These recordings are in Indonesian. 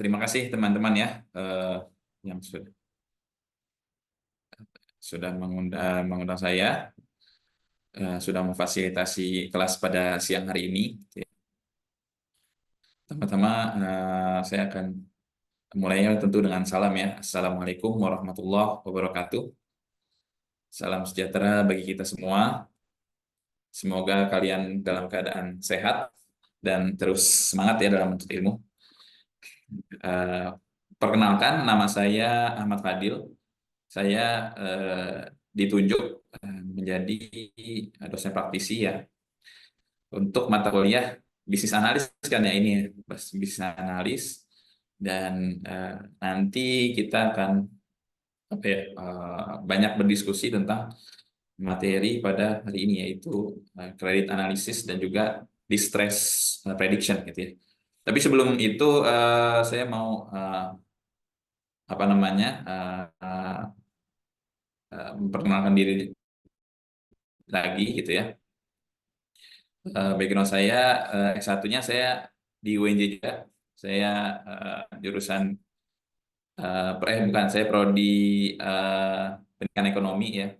Terima kasih teman-teman ya yang sudah mengundang saya, sudah memfasilitasi kelas pada siang hari ini. Pertama-tama saya akan mulainya tentu dengan salam ya. Assalamualaikum warahmatullahi wabarakatuh. Salam sejahtera bagi kita semua. Semoga kalian dalam keadaan sehat dan terus semangat ya dalam menuntut ilmu. Eh, Perkenalkan, nama saya Ahmad Fadil. Saya ditunjuk menjadi dosen praktisi ya untuk mata kuliah bisnis analis kan ya ini ya, bisnis analis. Dan nanti kita akan apa ya, banyak berdiskusi tentang materi pada hari ini, yaitu credit analysis dan juga distress prediction gitu ya. Tapi sebelum itu saya mau apa namanya memperkenalkan diri lagi gitu ya. Background saya S1-nya saya di UNJ juga. Saya jurusan bukan, saya prodi pendidikan ekonomi ya.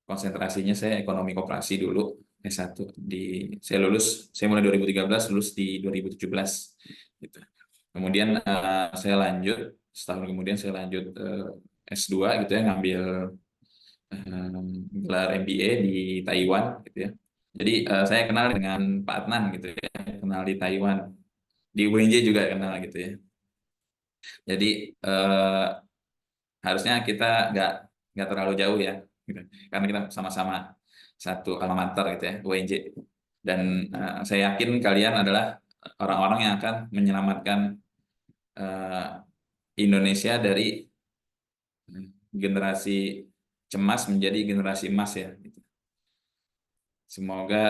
Konsentrasinya saya ekonomi koperasi dulu S1 saya mulai 2013, lulus di 2017 gitu. Kemudian saya lanjut setahun kemudian saya lanjut S2 gitu ya, ngambil gelar MBA di Taiwan gitu ya. Jadi saya kenal dengan Pak Adnan gitu ya, kenal di Taiwan, di UNJ juga kenal gitu ya. Jadi eh, harusnya kita nggak terlalu jauh ya, gitu. Karena kita sama-sama satu alma mater gitu ya, UNJ. Dan saya yakin kalian adalah orang-orang yang akan menyelamatkan eh, Indonesia dari generasi cemas menjadi generasi emas ya. Gitu. Semoga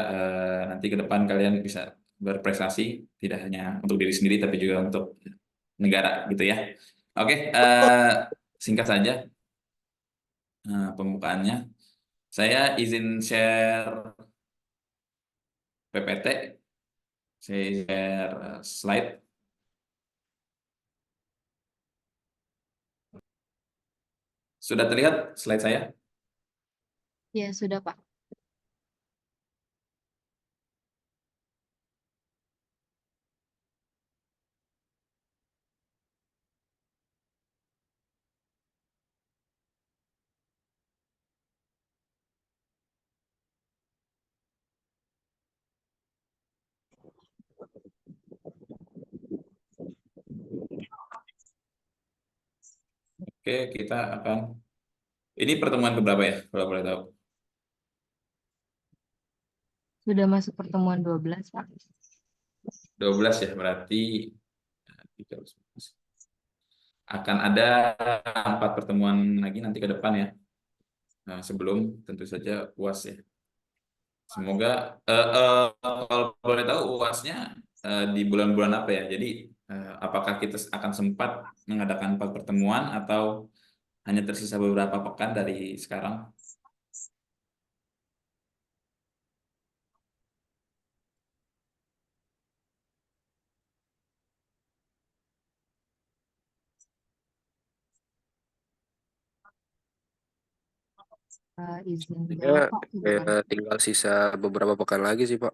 nanti ke depan kalian bisa berprestasi, tidak hanya untuk diri sendiri tapi juga untuk negara gitu ya. Oke, singkat saja pembukaannya. Saya izin share PPT, saya share slide. Sudah terlihat slide saya? Ya, sudah, Pak. Oke, kita akan, ini pertemuan keberapa ya, kalau boleh tahu? Sudah masuk pertemuan 12, Pak. 12 ya, berarti 13. Akan ada 4 pertemuan lagi nanti ke depan ya. Nah, sebelum tentu saja UAS ya. Semoga kalau boleh tahu UASnya di bulan-bulan apa ya? Jadi apakah kita akan sempat mengadakan 4 pertemuan atau hanya tersisa beberapa pekan dari sekarang? Izin Ya, jawab, Pak. Silakan. tinggal sisa beberapa pekan lagi sih, Pak.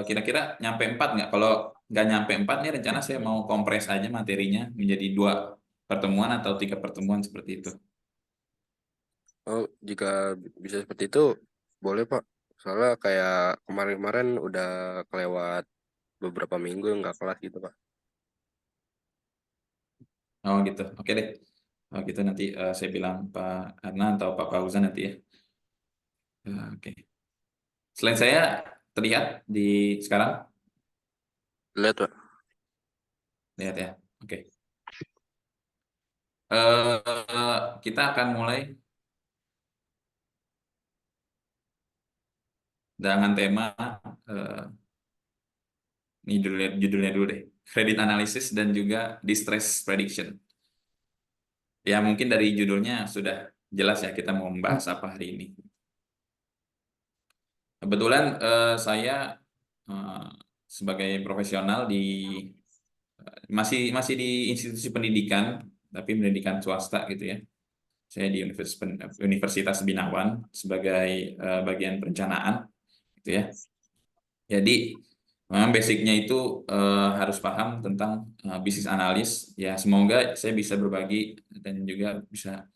Kira-kira nyampe 4 nggak? Kalau nggak nyampe 4 nih, rencana saya mau kompres aja materinya menjadi 2 pertemuan atau 3 pertemuan seperti itu. Oh, jika bisa seperti itu, boleh, Pak. Soalnya kayak kemarin-kemarin udah kelewat beberapa minggu nggak kelas gitu, Pak. Oh gitu, oke deh. Oh gitu, nanti saya bilang Pak Arna atau Pak Fauzan nanti ya. Oke. Selain saya terlihat di sekarang, Lihat, Pak. lihat ya. Oke. Kita akan mulai dengan tema eh, ini judulnya dulu deh. Credit analysis dan juga distress prediction. Ya mungkin dari judulnya sudah jelas ya kita mau membahas apa hari ini. Kebetulan saya eh, sebagai profesional masih di institusi pendidikan, tapi pendidikan swasta gitu ya. Saya di Universitas Binawan sebagai bagian perencanaan gitu ya. Jadi memang basicnya itu harus paham tentang bisnis analis. Ya semoga saya bisa berbagi dan juga bisa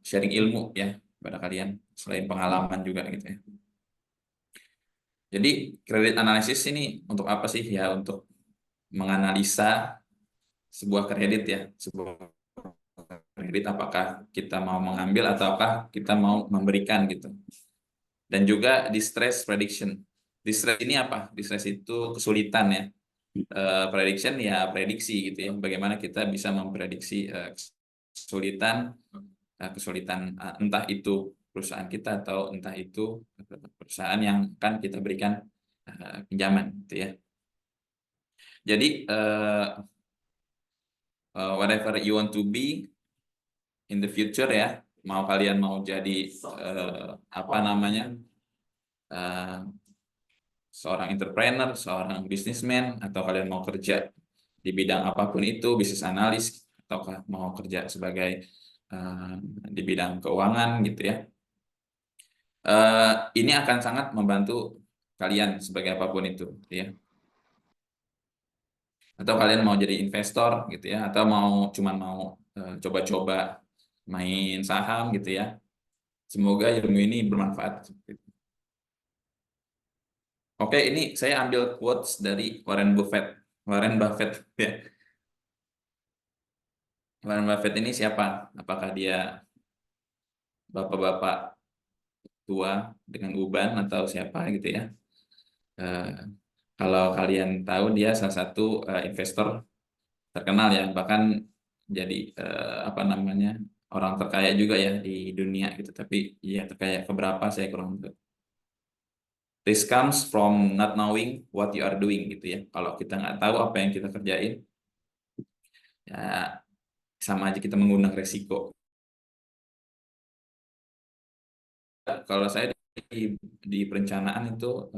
sharing ilmu ya pada kalian selain pengalaman juga gitu ya. Jadi kredit analisis ini untuk apa sih ya? Untuk menganalisa sebuah kredit ya, sebuah kredit apakah kita mau mengambil ataukah kita mau memberikan gitu. Dan juga distress prediction. Distress ini apa? Distress itu kesulitan ya. Prediction ya prediksi gitu ya. Bagaimana kita bisa memprediksi kesulitan entah itu perusahaan kita atau entah itu perusahaan yang akan kita berikan pinjaman gitu ya. Jadi whatever you want to be in the future ya, mau kalian mau jadi apa namanya seorang entrepreneur, seorang businessman, atau kalian mau kerja di bidang apapun itu, bisnis analis, ataukah mau kerja sebagai di bidang keuangan gitu ya. Ini akan sangat membantu kalian sebagai apapun itu, gitu ya. Atau kalian mau jadi investor gitu ya, atau cuman mau coba-coba main saham gitu ya. Semoga ilmu ini bermanfaat. Oke, ini saya ambil quotes dari Warren Buffett. Warren Buffett ya. Warren Buffett ini siapa? Apakah dia bapak-bapak tua dengan uban atau siapa gitu ya? Eh, Kalau kalian tahu dia salah satu investor terkenal ya, bahkan jadi apa namanya orang terkaya juga ya di dunia gitu. Tapi ya terkaya keberapa saya kurang tahu. This comes from not knowing what you are doing gitu ya. Kalau kita nggak tahu apa yang kita kerjain, ya sama aja kita mengundang resiko. Kalau saya di perencanaan itu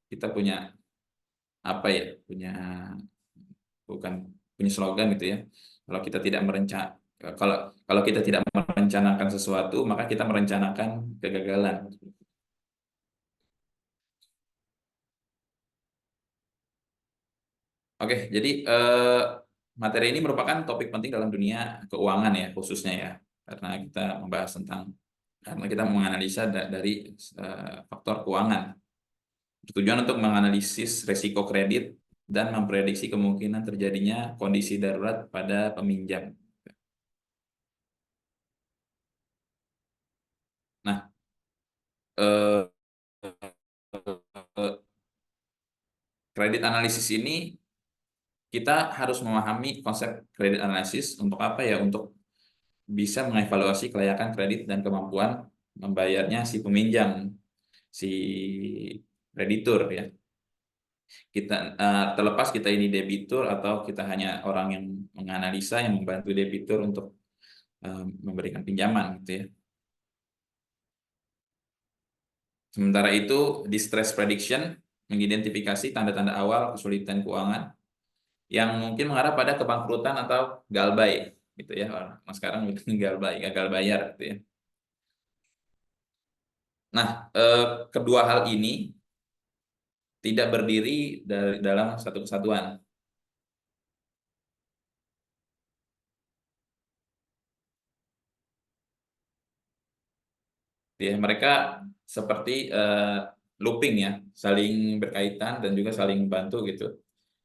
kita punya apa ya? Punya slogan gitu ya. Kalau kita tidak kalau kalau kita tidak merencanakan sesuatu, maka kita merencanakan kegagalan. Oke, jadi materi ini merupakan topik penting dalam dunia keuangan ya khususnya ya, karena kita menganalisa dari faktor keuangan. Bertujuan untuk menganalisis resiko kredit dan memprediksi kemungkinan terjadinya kondisi darurat pada peminjam. Nah, eh, kredit analisis ini kita harus memahami konsep kredit analisis untuk apa ya? Untuk bisa mengevaluasi kelayakan kredit dan kemampuan membayarnya si peminjam, si kreditur ya. Kita terlepas kita ini debitur atau kita hanya orang yang menganalisa yang membantu debitur untuk memberikan pinjaman gitu ya. Sementara itu, distress prediction mengidentifikasi tanda-tanda awal kesulitan keuangan yang mungkin mengarah pada kebangkrutan atau galbay gitu ya. Orang sekarang galbay, gagal bayar gitu ya. Nah, kedua hal ini tidak berdiri dalam satu kesatuan. Ya, mereka seperti looping ya, saling berkaitan dan juga saling membantu gitu.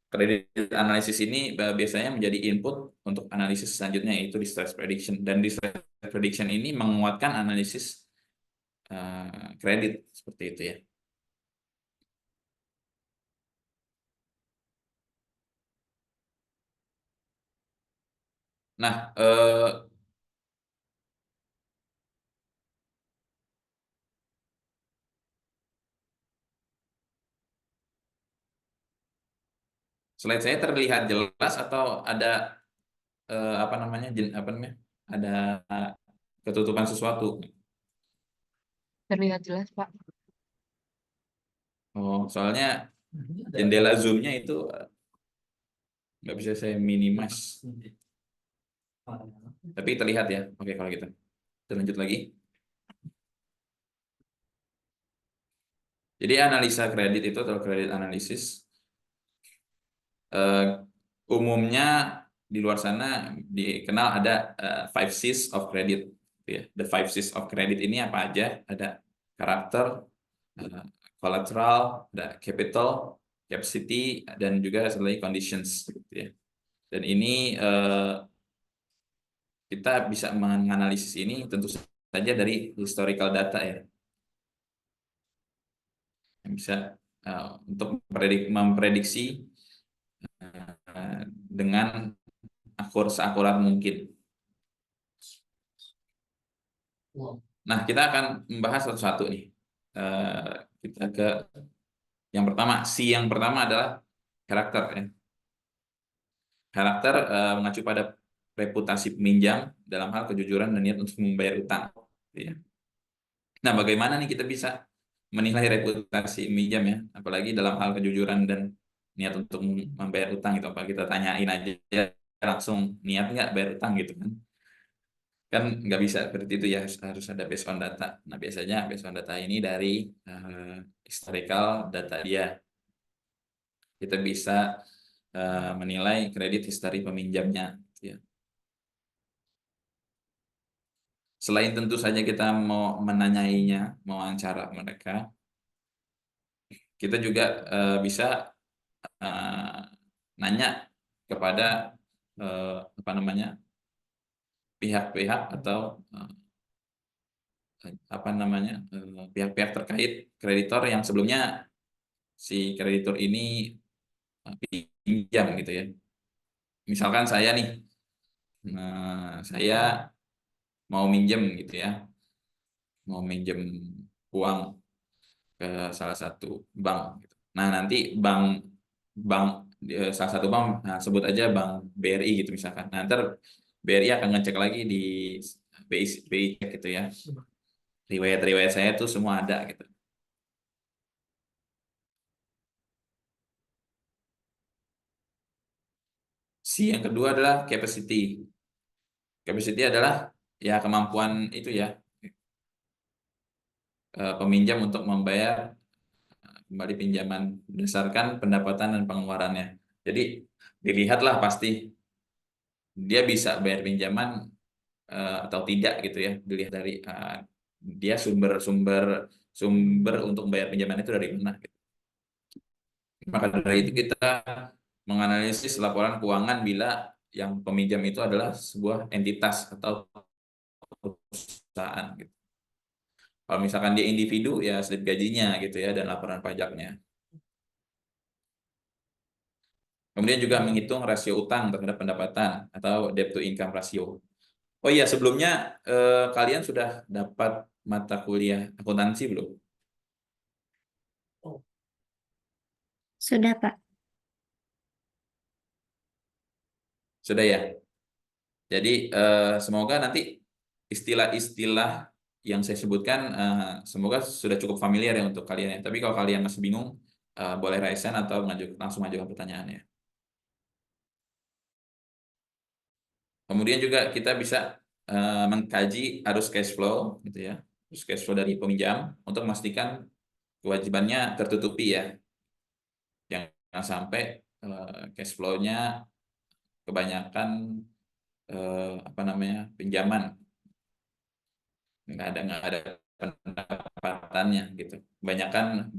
Kredit analisis ini biasanya menjadi input untuk analisis selanjutnya yaitu distress prediction, dan distress prediction ini menguatkan analisis kredit seperti itu ya. Nah, slide saya terlihat jelas atau ada apa namanya ada ketutupan sesuatu? Terlihat jelas, Pak. Oh, soalnya Jendela zoomnya itu nggak bisa saya minimize, tapi terlihat ya. Oke, kalau gitu kita lanjut lagi. Jadi analisa kredit itu atau kredit analisis umumnya di luar sana dikenal ada five C's of credit, gitu ya. The five C's of credit ini apa aja? Ada karakter, collateral, ada capital, capacity, dan juga satu lagi conditions, gitu ya. Dan ini kita bisa menganalisis ini tentu saja dari historical data ya, yang bisa untuk memprediksi dengan seakurat mungkin. Nah, kita akan membahas satu-satu nih. Kita ke yang pertama. Yang pertama adalah karakter ya. Karakter mengacu pada reputasi peminjam dalam hal kejujuran dan niat untuk membayar utang, ya. Nah, bagaimana nih kita bisa menilai reputasi peminjam ya, apalagi dalam hal kejujuran dan niat untuk membayar utang gitu. Apa kita tanyain aja langsung niat nggak bayar utang gitu kan nggak bisa seperti itu ya, harus ada based on data. Nah, biasanya based on data ini dari historical data dia, kita bisa menilai kredit history peminjamnya ya. Selain tentu saja kita mau menanyainya, mau wawancara mereka, kita juga bisa nanya kepada apa namanya, pihak-pihak atau apa namanya, pihak-pihak terkait kreditor yang sebelumnya si kreditor ini pinjam gitu ya. Misalkan saya nih, saya mau minjem gitu ya, mau minjem uang ke salah satu bank gitu. Nah, nanti bank bank salah satu bank, nah, sebut aja bank BRI gitu misalkan. Nah, ntar BRI akan ngecek lagi di BI cek gitu ya. Riwayat-riwayat saya tuh semua ada gitu. Yang kedua adalah capacity. Capacity adalah ya kemampuan itu ya, peminjam untuk membayar kembali pinjaman berdasarkan pendapatan dan pengeluarannya. Jadi dilihatlah pasti dia bisa bayar pinjaman atau tidak gitu ya. Dilihat dari dia sumber untuk bayar pinjaman itu dari mana gitu. Maka dari itu kita menganalisis laporan keuangan bila yang peminjam itu adalah sebuah entitas atau perusahaan gitu. Kalau misalkan dia individu ya slip gajinya gitu ya dan laporan pajaknya. Kemudian juga menghitung rasio utang terhadap pendapatan atau debt to income ratio. Oh iya, sebelumnya kalian sudah dapat mata kuliah akuntansi belum? Sudah, Pak. Sudah ya. Jadi semoga nanti istilah-istilah yang saya sebutkan semoga sudah cukup familiar ya untuk kalian ya. Tapi kalau kalian masih bingung, boleh raise hand atau langsung ajukan pertanyaannya. Kemudian juga kita bisa mengkaji arus cash flow gitu ya. Arus cash flow dari peminjam untuk memastikan kewajibannya tertutupi ya. Jangan sampai cash flow-nya kebanyakan apa namanya, pinjaman, nggak ada pendapatannya gitu, kebanyakan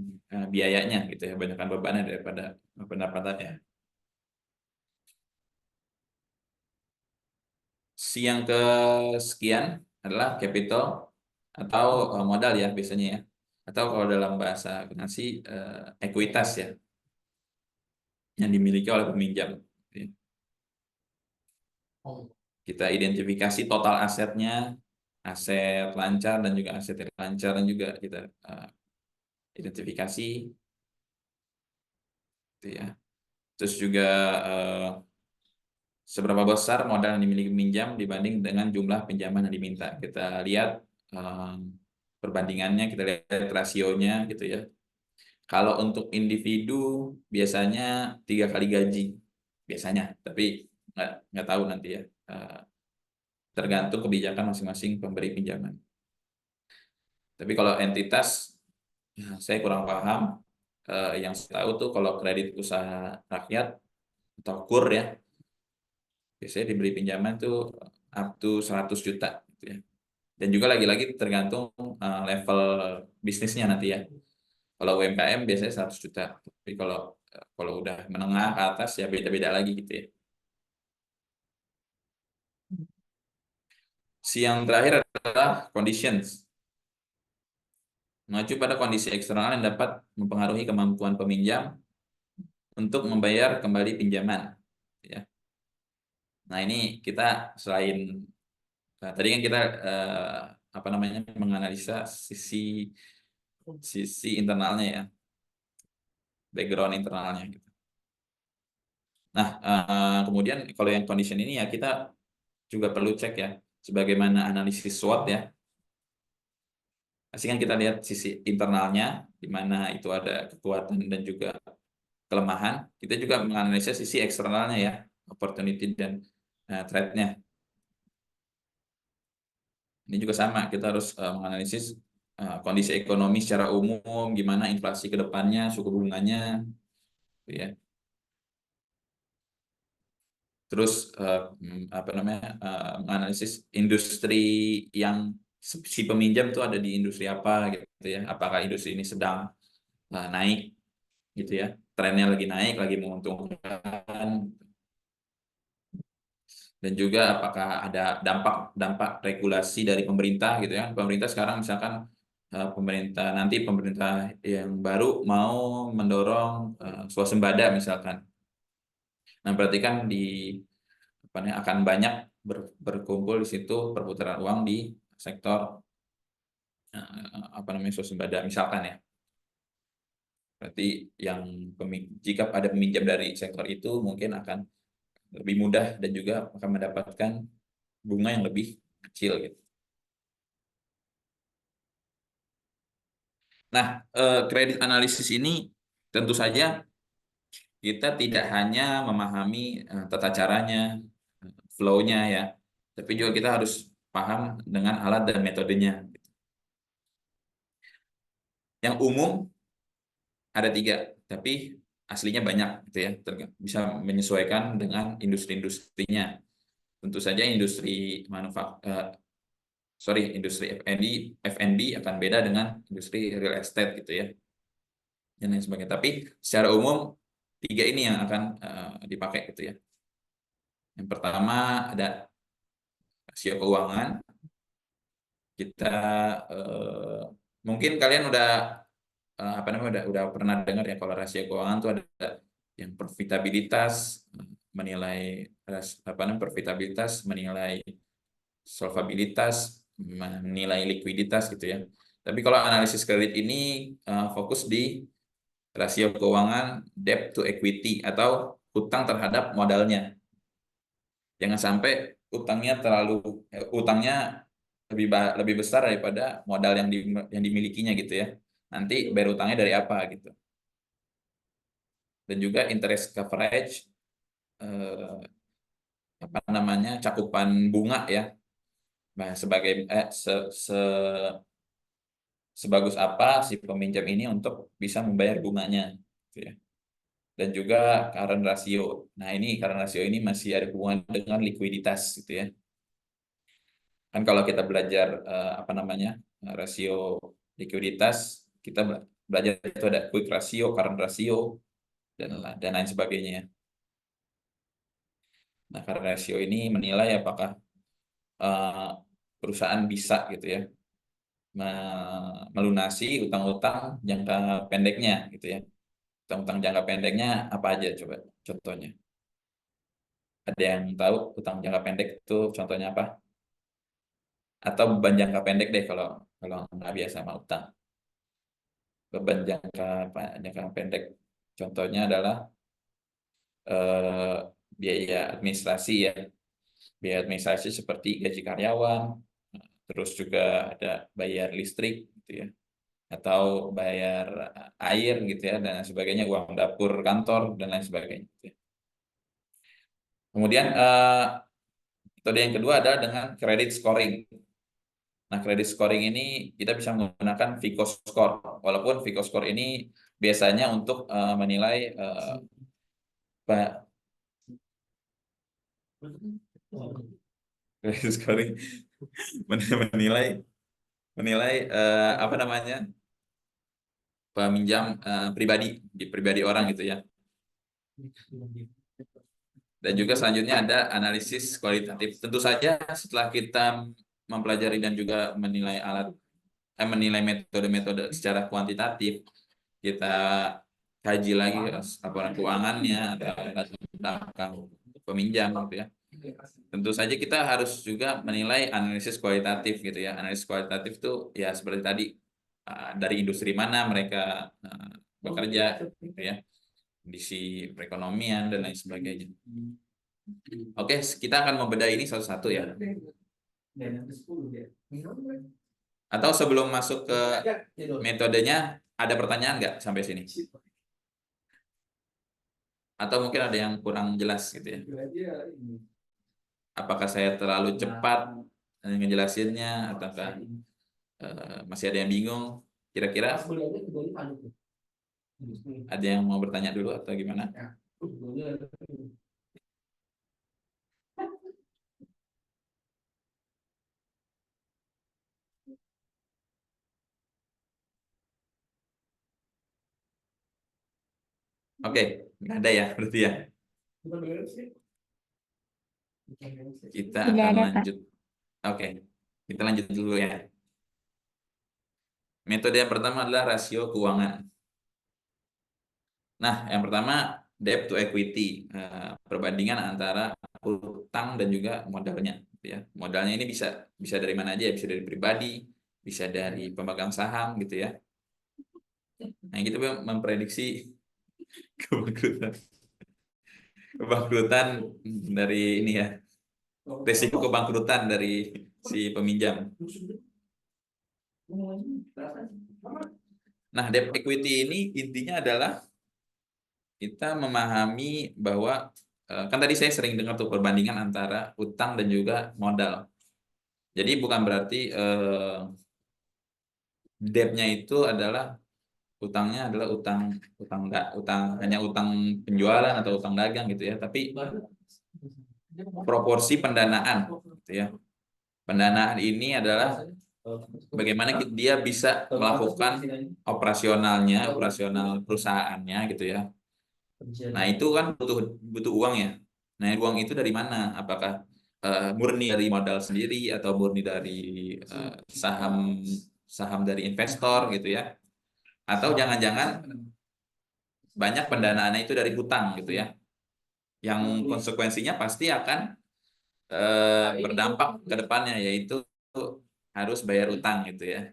biayanya gitu ya, kebanyakan bebannya daripada pendapatannya. Yang kesekian adalah capital atau modal ya biasanya ya, atau kalau dalam bahasa akuntansi ekuitas ya, yang dimiliki oleh peminjam. Kita identifikasi total asetnya, aset lancar dan juga aset tidak lancar, dan juga kita identifikasi gitu ya. Terus juga seberapa besar modal yang dimiliki peminjam dibanding dengan jumlah pinjaman yang diminta. Kita lihat perbandingannya, kita lihat rasionya gitu ya. Kalau untuk individu biasanya 3 kali gaji biasanya, tapi nggak tahu nanti ya. Tergantung kebijakan masing-masing pemberi pinjaman. Tapi kalau entitas, saya kurang paham. Yang saya tahu tuh kalau kredit usaha rakyat atau KUR ya, biasanya diberi pinjaman tuh up to 100 juta gitu ya. Dan juga lagi-lagi tergantung level bisnisnya nanti ya. Kalau UMKM biasanya 100 juta. Tapi kalau udah menengah ke atas ya beda-beda lagi gitu ya. Yang terakhir adalah conditions. Mengacu pada kondisi eksternal yang dapat mempengaruhi kemampuan peminjam untuk membayar kembali pinjaman. Ya. Nah ini kita selain tadi kan kita menganalisa sisi internalnya ya, background internalnya. Gitu. Nah kemudian kalau yang condition ini ya kita juga perlu cek ya, sebagaimana analisis SWOT ya. Pasti kan kita lihat sisi internalnya, di mana itu ada kekuatan dan juga kelemahan. Kita juga menganalisa sisi eksternalnya ya, opportunity dan threat-nya. Ini juga sama, kita harus menganalisis kondisi ekonomi secara umum, gimana inflasi ke depannya, suku bunganya, gitu ya. Terus menganalisis industri yang si peminjam tuh ada di industri apa gitu ya. Apakah industri ini sedang naik gitu ya, trennya lagi naik, lagi menguntungkan, dan juga apakah ada dampak regulasi dari pemerintah gitu ya. Pemerintah sekarang misalkan pemerintah yang baru mau mendorong swasembada misalkan. Nah, berarti kan akan banyak berkumpul di situ perputaran uang di sektor swasembada misalkan ya. Berarti jika ada peminjam dari sektor itu mungkin akan lebih mudah dan juga akan mendapatkan bunga yang lebih kecil gitu. Nah, kredit analisis ini tentu saja kita tidak hanya memahami tata caranya, flow-nya ya, tapi juga kita harus paham dengan alat dan metodenya. Yang umum ada 3, tapi aslinya banyak gitu ya, bisa menyesuaikan dengan industri-industrinya. Tentu saja industri industri F&B akan beda dengan industri real estate gitu ya, dan lain sebagainya. Tapi secara umum 3 ini yang akan dipakai gitu ya. Yang pertama ada rasio keuangan. Kita mungkin kalian udah udah pernah dengar ya kalau rasio keuangan itu ada yang profitabilitas, menilai profitabilitas, menilai solvabilitas, menilai likuiditas gitu ya. Tapi kalau analisis kredit ini fokus di rasio keuangan debt to equity atau utang terhadap modalnya. Jangan sampai utangnya lebih besar daripada modal yang dimilikinya gitu ya. Nanti bayar utangnya dari apa gitu. Dan juga interest coverage, cakupan bunga ya. Nah, sebagus apa si peminjam ini untuk bisa membayar bunganya gitu ya. Dan juga current ratio. Nah, ini current ratio ini masih ada hubungan dengan likuiditas gitu ya. Kan kalau kita belajar rasio likuiditas, kita belajar itu ada quick ratio, current ratio, dan lain sebagainya. Nah, current ratio ini menilai apakah perusahaan bisa gitu ya melunasi utang-utang jangka pendeknya gitu ya. Utang-utang jangka pendeknya apa aja coba contohnya? Ada yang tahu utang jangka pendek itu contohnya apa? Atau beban jangka pendek deh kalau nggak biasa sama utang. Beban jangka pendek contohnya adalah eh, biaya administrasi ya. Biaya administrasi seperti gaji karyawan, terus juga ada bayar listrik gitu ya. atau bayar air gitu ya dan sebagainya, uang dapur kantor dan lain sebagainya gitu ya. Kemudian metode yang kedua adalah dengan credit scoring. Nah, credit scoring ini kita bisa menggunakan Vico Score. Walaupun Vico Score ini biasanya untuk menilai credit scoring menilai menilai apa namanya, peminjam pribadi orang gitu ya. Dan juga selanjutnya ada analisis kualitatif. Tentu saja setelah kita mempelajari dan juga menilai metode-metode secara kuantitatif, kita kaji lagi laporan keuangannya atau latar belakang peminjam gitu ya. Tentu saja kita harus juga menilai analisis kualitatif gitu ya. Analisis kualitatif itu ya seperti tadi, dari industri mana mereka bekerja gitu ya, kondisi perekonomian dan lain sebagainya. Oke, kita akan membedah ini satu-satu ya. Atau sebelum masuk ke metodenya, ada pertanyaan nggak sampai sini? Atau mungkin ada yang kurang jelas gitu ya? Apakah saya terlalu cepat ngejelasinnya, ataukah masih ada yang bingung? Kira-kira ada yang mau bertanya dulu atau gimana? Oke, nggak ada ya berarti ya. Kita Tidak akan ada, Pak. lanjut. Oke, kita lanjut dulu ya. Metode yang pertama adalah rasio keuangan. Nah, yang pertama debt to equity, perbandingan antara utang dan juga modalnya. Gitu ya. Modalnya ini bisa dari mana aja, bisa dari pribadi, bisa dari pemegang saham gitu ya. Nah, gitu memprediksi kebangkrutan, kebangkrutan dari ini ya, risiko kebangkrutan dari si peminjam. Nah, debt equity ini intinya adalah kita memahami bahwa kan tadi saya sering dengar tuh perbandingan antara utang dan juga modal. Jadi bukan berarti debt-nya itu adalah utangnya adalah utang hanya utang penjualan atau utang dagang gitu ya, tapi proporsi pendanaan gitu ya. Pendanaan ini adalah bagaimana dia bisa melakukan operasional perusahaannya gitu ya. Nah, itu kan butuh uang ya. Nah, uang itu dari mana? Apakah murni dari modal sendiri atau murni dari saham saham dari investor gitu ya? Atau jangan-jangan banyak pendanaannya itu dari hutang gitu ya? Yang konsekuensinya pasti akan berdampak ke depannya, yaitu harus bayar utang gitu ya.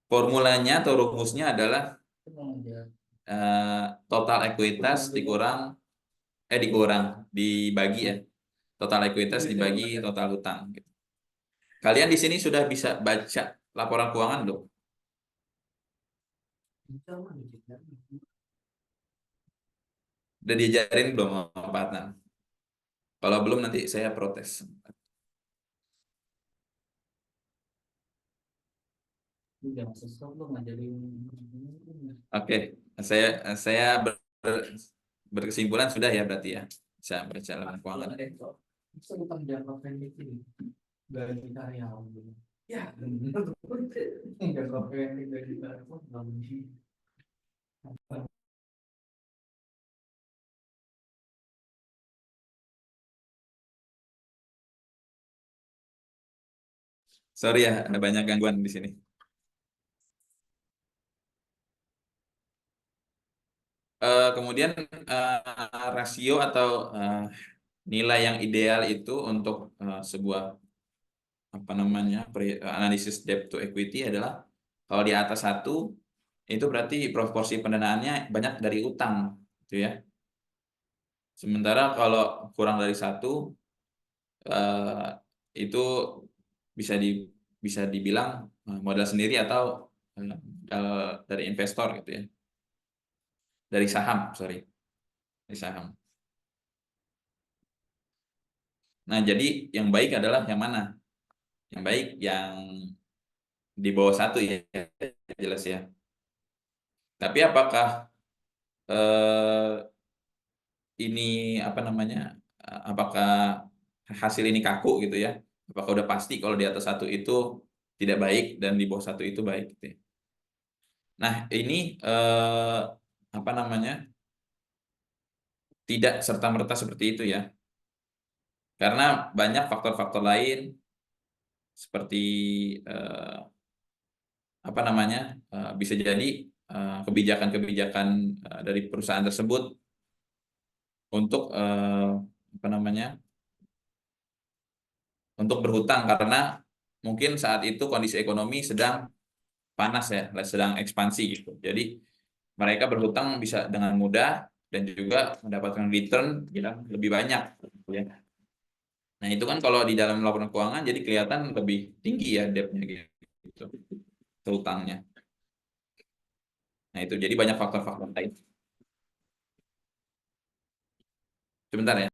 Formulanya atau rumusnya adalah total ekuitas dibagi ya. Total ekuitas dibagi total hutang gitu. Kalian di sini sudah bisa baca laporan keuangan belum? Udah diajarin belum sama Pak Adnan? Kalau belum nanti saya protes. Oke, saya berkesimpulan sudah ya berarti ya. Bisa baca laporan keuangan. Sorry ya, ada banyak gangguan di sini. Kemudian rasio atau nilai yang ideal itu untuk sebuah apa namanya analisis debt to equity adalah kalau di atas 1 itu berarti proporsi pendanaannya banyak dari utang gitu ya. Sementara kalau kurang dari 1 itu bisa bisa dibilang modal sendiri atau dari investor gitu ya, dari saham, sorry, dari saham. Nah, jadi yang baik adalah yang mana? Yang baik yang di bawah 1 ya, jelas ya. Tapi apakah ini apa namanya? Apakah hasil ini kaku gitu ya? Apakah udah pasti kalau di atas 1 itu tidak baik dan di bawah 1 itu baik gitu ya? Nah, ini apa namanya? Tidak serta-merta seperti itu ya. Karena banyak faktor-faktor lain seperti eh, apa namanya? Bisa jadi kebijakan-kebijakan dari perusahaan tersebut untuk apa namanya? Untuk berhutang karena mungkin saat itu kondisi ekonomi sedang panas ya, sedang ekspansi gitu. Jadi mereka berhutang bisa dengan mudah dan juga mendapatkan return yang lebih banyak gitu ya. Nah, itu kan kalau di dalam laporan keuangan jadi kelihatan lebih tinggi ya debt-nya gitu, utangnya. Nah, itu jadi banyak faktor-faktor lain. Sebentar ya.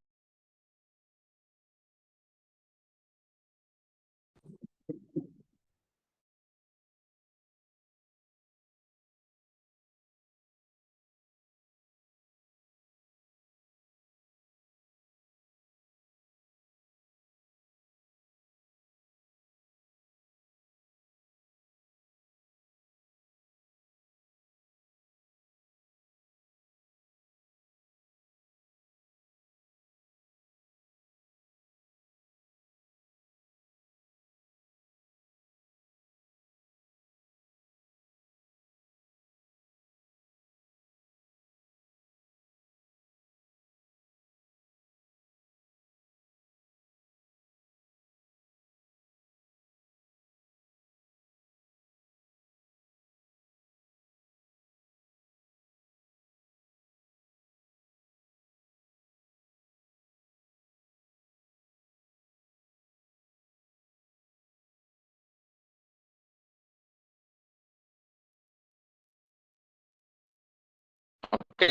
Oke,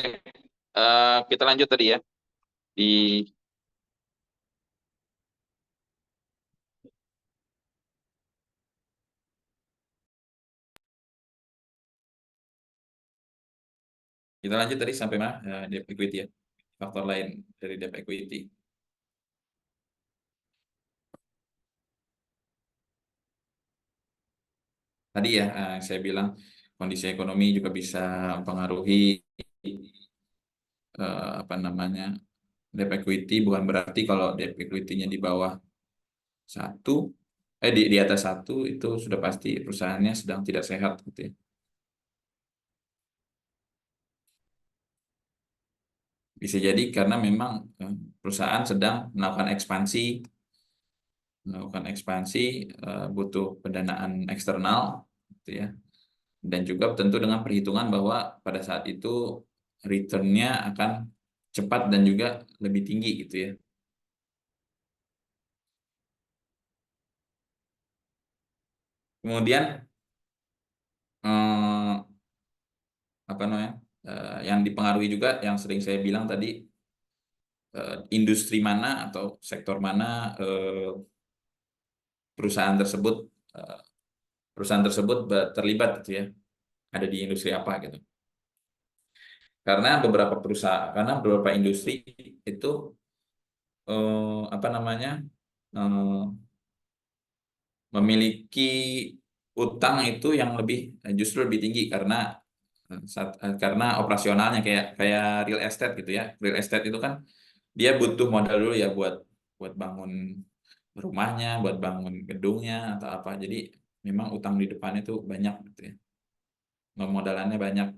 kita lanjut tadi ya. Di Kita lanjut tadi sampai mana? Debt equity ya. Faktor lain dari debt equity. Tadi ya, saya bilang kondisi ekonomi juga bisa mempengaruhi apa namanya debt equity. Bukan berarti kalau debt equity-nya di bawah 1, di atas 1 itu sudah pasti perusahaannya sedang tidak sehat gitu ya. Bisa jadi karena memang perusahaan sedang melakukan ekspansi, butuh pendanaan eksternal gitu ya. Dan juga tentu dengan perhitungan bahwa pada saat itu return-nya akan cepat dan juga lebih tinggi gitu ya. Kemudian eh, apa namanya? Yang dipengaruhi juga yang sering saya bilang tadi, industri mana atau sektor mana perusahaan tersebut eh, terlibat gitu ya, ada di industri apa gitu. Karena beberapa industri itu apa namanya eh, memiliki utang itu yang justru lebih tinggi karena karena operasionalnya kayak kayak real estate gitu ya. Real estate itu kan dia butuh modal dulu ya buat buat bangun rumahnya, buat bangun gedungnya atau apa. Jadi memang utang di depan itu banyak gitu ya. Modalannya banyak.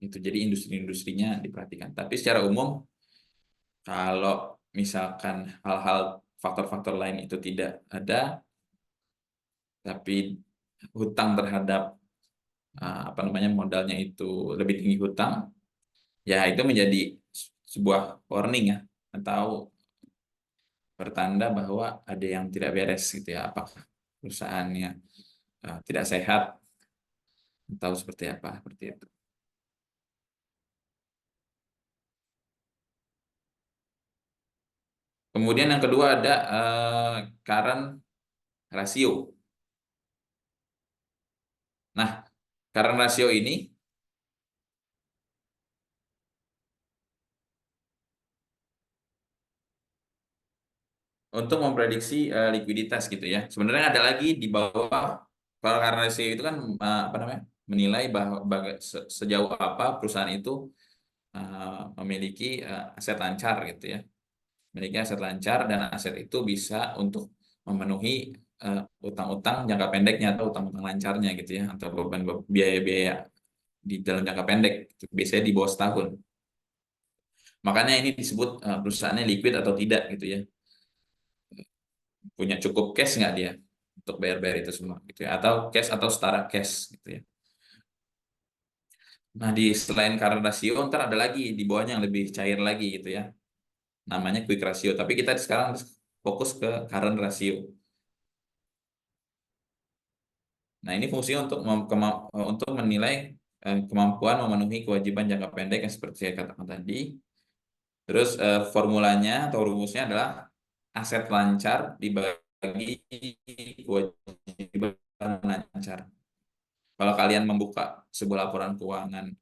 Itu jadi industri-industrinya diperhatikan. Tapi secara umum kalau misalkan hal-hal faktor-faktor lain itu tidak ada, tapi hutang terhadap apa namanya modalnya itu lebih tinggi hutang, ya itu menjadi sebuah warning ya, atau pertanda bahwa ada yang tidak beres gitu ya, apakah perusahaannya tidak sehat atau seperti apa, seperti itu. Kemudian yang kedua ada current ratio. Nah, current ratio ini untuk memprediksi likuiditas gitu ya. Sebenarnya ada lagi di bawah. Kalau current ratio itu kan apa namanya, menilai bahwa sejauh apa perusahaan itu memiliki aset lancar gitu ya. Memiliki aset lancar dan aset itu bisa untuk memenuhi utang-utang jangka pendeknya atau utang-utang lancarnya gitu ya, atau beban biaya-biaya di dalam jangka pendek, biasanya di bawah setahun. Makanya ini disebut perusahaannya liquid atau tidak gitu ya. Punya cukup cash nggak dia untuk bayar-bayar itu semua gitu ya, atau cash atau setara cash gitu ya. Nah, di selain current ratio ntar ada lagi di bawahnya yang lebih cair lagi gitu ya, namanya quick ratio, tapi kita sekarang fokus ke current ratio. Nah, ini fungsinya untuk menilai kemampuan memenuhi kewajiban jangka pendek yang seperti saya katakan tadi. Terus formulanya atau rumusnya adalah aset lancar dibagi kewajiban lancar. Kalau kalian membuka sebuah laporan keuangan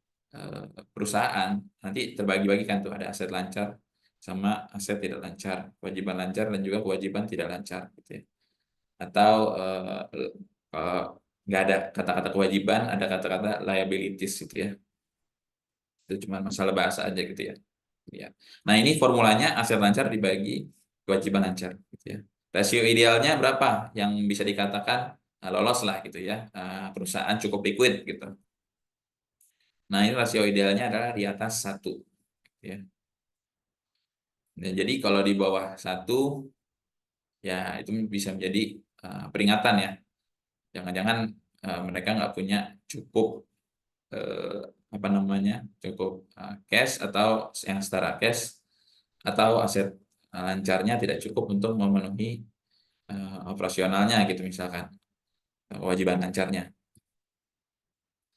perusahaan, nanti terbagi-bagikan tuh, ada aset lancar sama aset tidak lancar, kewajiban lancar dan juga kewajiban tidak lancar gitu ya. Atau nggak ada kata-kata kewajiban, ada kata-kata liabilities gitu ya. Itu cuma masalah bahasa aja gitu ya. Ya. Nah, ini formulanya aset lancar dibagi kewajiban lancar gitu ya. Rasio idealnya berapa yang bisa dikatakan lolos lah gitu ya, perusahaan cukup liquid gitu. Nah, ini rasio idealnya adalah di atas 1 ya. Nah, jadi kalau di bawah 1 ya itu bisa menjadi peringatan ya. Jangan-jangan mereka nggak punya cukup apa namanya, cukup cash atau yang setara cash, atau aset lancarnya tidak cukup untuk memenuhi operasionalnya gitu misalkan, kewajiban lancarnya.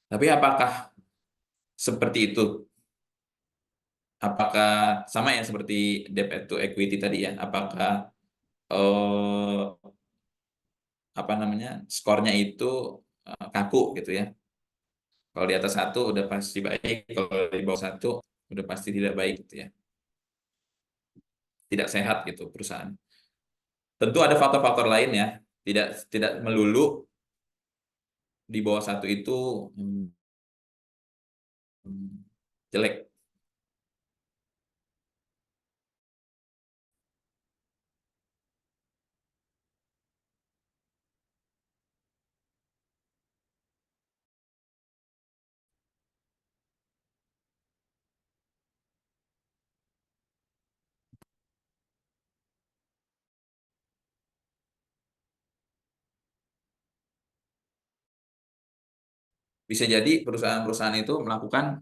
Tapi apakah seperti itu? Apakah sama ya seperti debt to equity tadi ya? Apakah apa namanya, skornya itu kaku gitu ya? Kalau di atas 1 udah pasti baik, kalau di bawah 1 udah pasti tidak baik gitu ya. Tidak sehat gitu perusahaan. Tentu ada faktor-faktor lain ya. Tidak tidak melulu di bawah 1 itu jelek. Bisa jadi perusahaan-perusahaan itu melakukan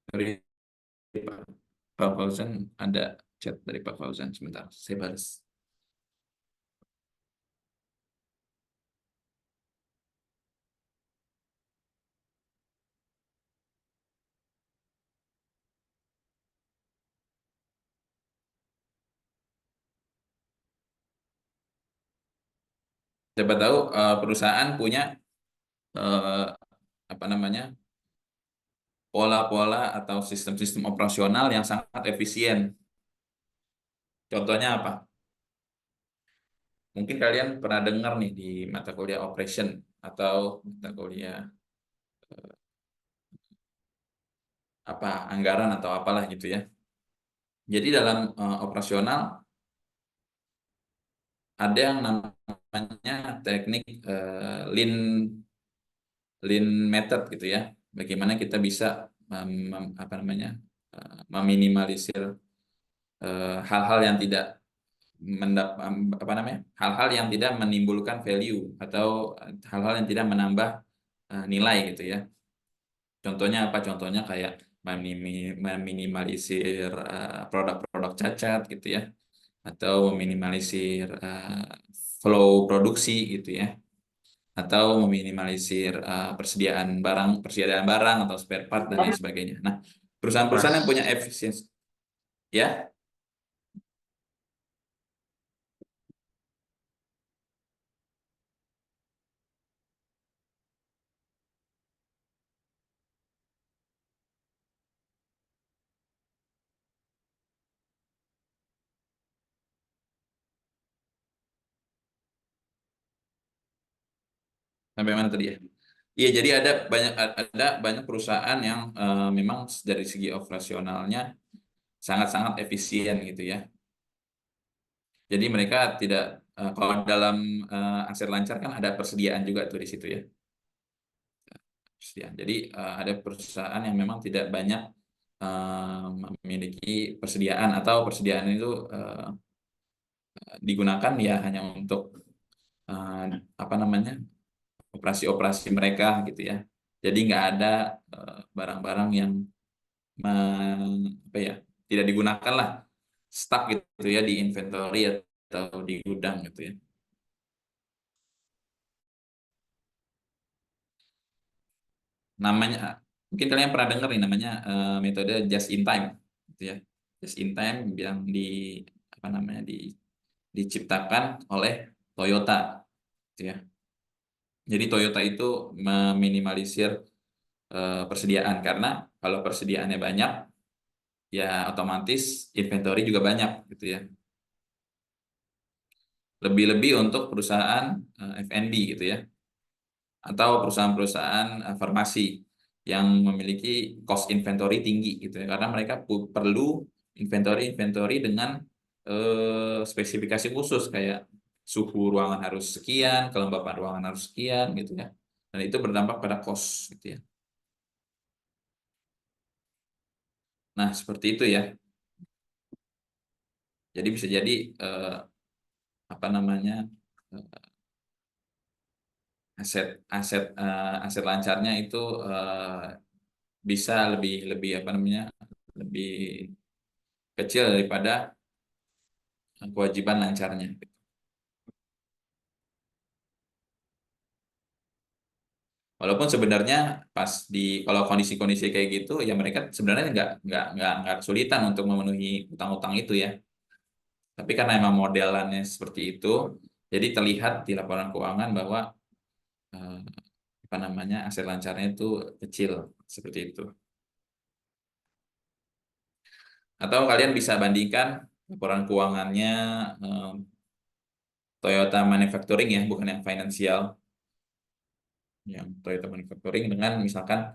dari Pak Fauzan, ada chat dari Pak Fauzan, sebentar saya balas. Siapa tahu perusahaan punya eh, apa namanya, pola-pola atau sistem-sistem operasional yang sangat efisien. Contohnya apa? Mungkin kalian pernah dengar nih di mata kuliah operation atau mata kuliah apa, anggaran atau apalah gitu ya. Jadi dalam operasional ada yang namanya teknik lean lean method gitu ya. Bagaimana kita bisa apa namanya, meminimalisir hal-hal yang tidak apa namanya, hal-hal yang tidak menimbulkan value atau hal-hal yang tidak menambah nilai gitu ya. Contohnya apa? Contohnya kayak meminimalisir produk-produk cacat gitu ya, atau meminimalisir flow produksi gitu ya, atau meminimalisir persediaan barang atau spare part dan lain sebagainya. Nah, perusahaan-perusahaan yang punya efisiensi ya. Sampai mana tadi ya? Iya, jadi ada banyak perusahaan yang memang dari segi operasionalnya sangat-sangat efisien gitu ya. Jadi mereka tidak kalau dalam aset lancar kan ada persediaan juga tuh di situ ya. Persediaan. Jadi ada perusahaan yang memang tidak banyak memiliki persediaan atau persediaan itu digunakan ya hanya untuk eh, apa namanya operasi-operasi mereka gitu ya. Jadi nggak ada barang-barang yang apa ya tidak digunakan lah, stuck gitu ya di inventory atau di gudang gitu ya. Namanya mungkin kalian pernah dengar nih namanya metode just in time gitu ya. Just in time yang apa namanya diciptakan oleh Toyota gitu ya. Jadi Toyota itu meminimalisir persediaan karena kalau persediaannya banyak ya otomatis inventory juga banyak gitu ya. Lebih-lebih untuk perusahaan F&B gitu ya, atau perusahaan-perusahaan farmasi yang memiliki cost inventory tinggi gitu ya, karena mereka perlu inventory dengan spesifikasi khusus kayak suhu ruangan harus sekian, kelembapan ruangan harus sekian gitu ya, dan itu berdampak pada cost gitu ya. Nah seperti itu ya, jadi bisa jadi eh, apa namanya aset aset aset lancarnya itu bisa lebih lebih apa namanya lebih kecil daripada kewajiban lancarnya. Walaupun sebenarnya pas di kalau kondisi-kondisi kayak gitu ya mereka sebenarnya nggak kesulitan untuk memenuhi utang-utang itu ya. Tapi karena emang modelannya seperti itu, jadi terlihat di laporan keuangan bahwa eh, apa namanya aset lancarnya itu kecil seperti itu. Atau kalian bisa bandingkan laporan keuangannya eh, Toyota Manufacturing ya, bukan yang finansial, yang Toyota Manufacturing dengan misalkan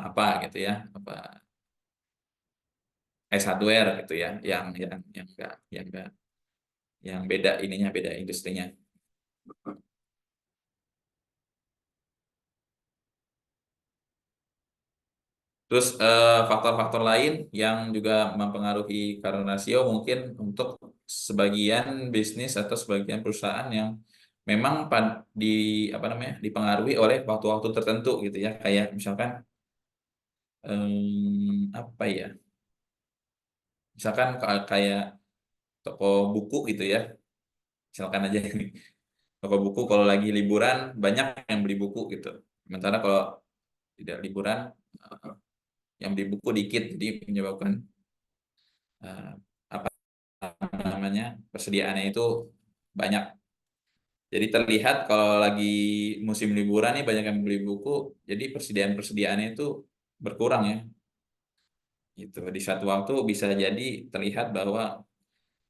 apa gitu ya, apa hardware gitu ya, yang enggak yang beda ininya beda industrinya. Terus faktor-faktor lain yang juga mempengaruhi current ratio mungkin untuk sebagian bisnis atau sebagian perusahaan yang memang di apa namanya dipengaruhi oleh waktu-waktu tertentu gitu ya, kayak misalkan apa ya, misalkan kayak toko buku gitu ya, misalkan aja ini toko buku kalau lagi liburan banyak yang beli buku gitu, sementara kalau tidak liburan eh, yang beli buku dikit, jadi menyebabkan eh, apa namanya persediaannya itu banyak. Jadi terlihat kalau lagi musim liburan nih banyak yang beli buku, jadi persediaannya itu berkurang ya. Gitu. Di satu waktu bisa jadi terlihat bahwa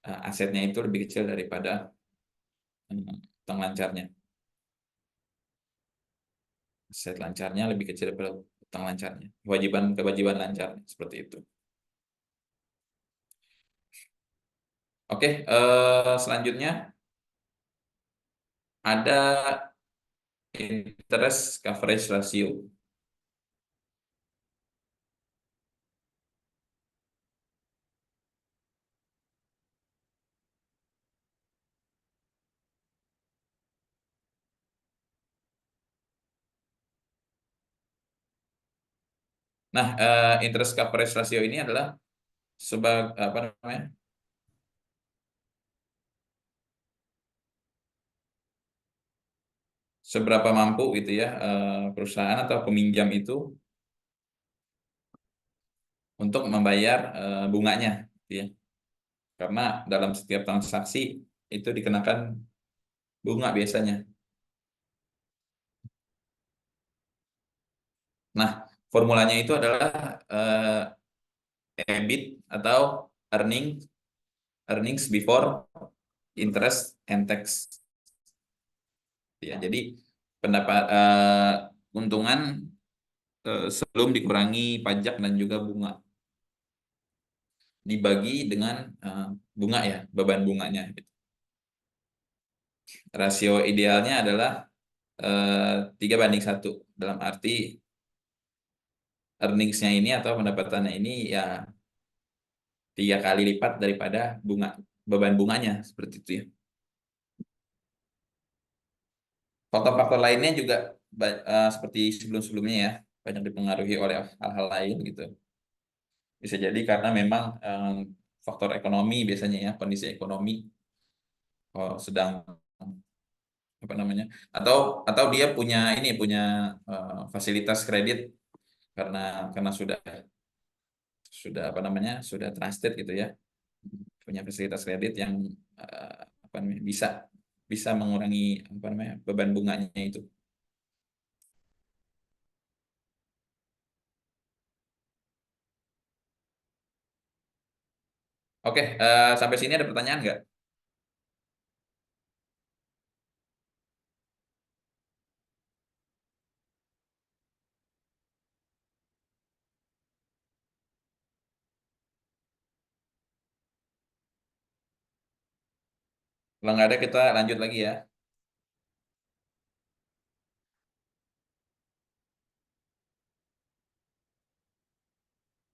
asetnya itu lebih kecil daripada utang lancarnya. Aset lancarnya lebih kecil daripada utang lancarnya. Kewajiban lancar seperti itu. Oke, selanjutnya ada interest coverage ratio. Nah, interest coverage ratio ini adalah sebagai apa namanya? Seberapa mampu gitu ya perusahaan atau peminjam itu untuk membayar bunganya, gitu ya. Karena dalam setiap transaksi itu dikenakan bunga biasanya. Nah, formulanya itu adalah EBIT atau earnings before interest and tax. Ya, jadi pendapat keuntungan sebelum dikurangi pajak dan juga bunga dibagi dengan bunga ya, beban bunganya. Rasio idealnya adalah 3:1, dalam arti earnings-nya ini atau pendapatannya ini ya 3 kali lipat daripada beban bunganya, seperti itu ya. Faktor-faktor lainnya juga seperti sebelum-sebelumnya ya, banyak dipengaruhi oleh hal-hal lain gitu. Bisa jadi karena memang faktor ekonomi biasanya ya, kondisi ekonomi sedang apa namanya, atau dia punya fasilitas kredit karena sudah apa namanya, sudah trusted gitu ya, punya fasilitas kredit yang apa namanya, bisa bisa mengurangi apa namanya, beban bunganya itu. Oke, sampai sini ada pertanyaan nggak? Kalau nggak ada, kita lanjut lagi ya.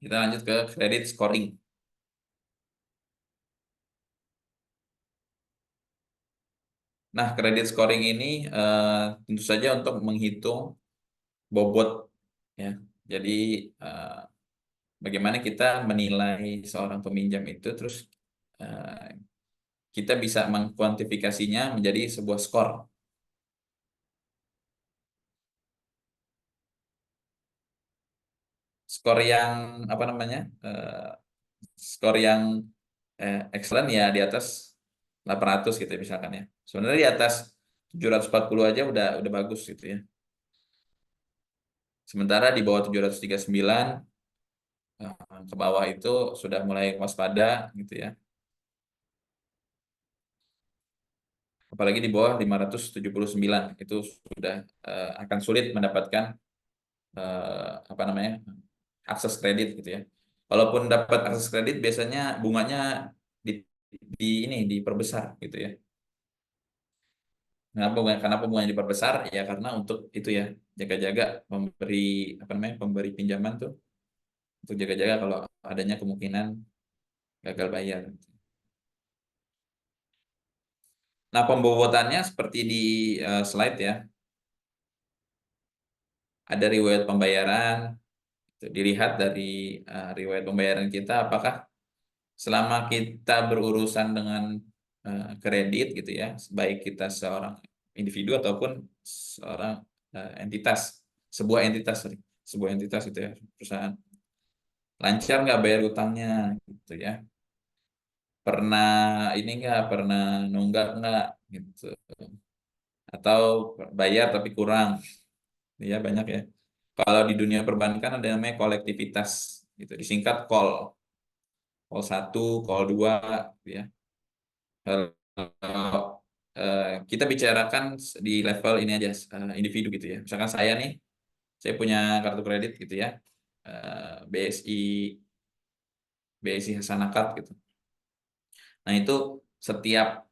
Kita lanjut ke credit scoring. Nah, credit scoring ini tentu saja untuk menghitung bobot ya. Jadi eh, bagaimana kita menilai seorang peminjam itu, terus eh, kita bisa mengkuantifikasinya menjadi sebuah skor. Skor yang apa namanya? Skor yang excellent ya di atas 800 gitu ya, misalkan ya. Sebenarnya di atas 740 aja udah bagus gitu ya. Sementara di bawah 739 ke bawah itu sudah mulai waspada gitu ya. Apalagi di bawah 579 itu sudah akan sulit mendapatkan apa namanya, akses kredit gitu ya. Walaupun dapat akses kredit biasanya bunganya di, diperbesar gitu ya. Kenapa bunganya diperbesar? Ya karena untuk itu ya, jaga-jaga memberi apa namanya, pemberi pinjaman tuh untuk jaga-jaga kalau adanya kemungkinan gagal bayar. Nah, pembobotannya seperti di slide ya. Ada riwayat pembayaran, dilihat dari riwayat pembayaran kita, apakah selama kita berurusan dengan kredit gitu ya, baik kita seorang individu ataupun seorang entitas, sebuah entitas itu ya, perusahaan, lancar nggak bayar utangnya gitu ya, pernah pernah nunggak nggak gitu, atau bayar tapi kurang, ya banyak ya. Kalau di dunia perbankan ada namanya kolektivitas, gitu, disingkat call, call 1, call 2, gitu ya. Kalau kita bicarakan di level ini aja, individu gitu ya. Misalkan saya punya kartu kredit gitu ya, BSI Hasanakad gitu. Nah itu setiap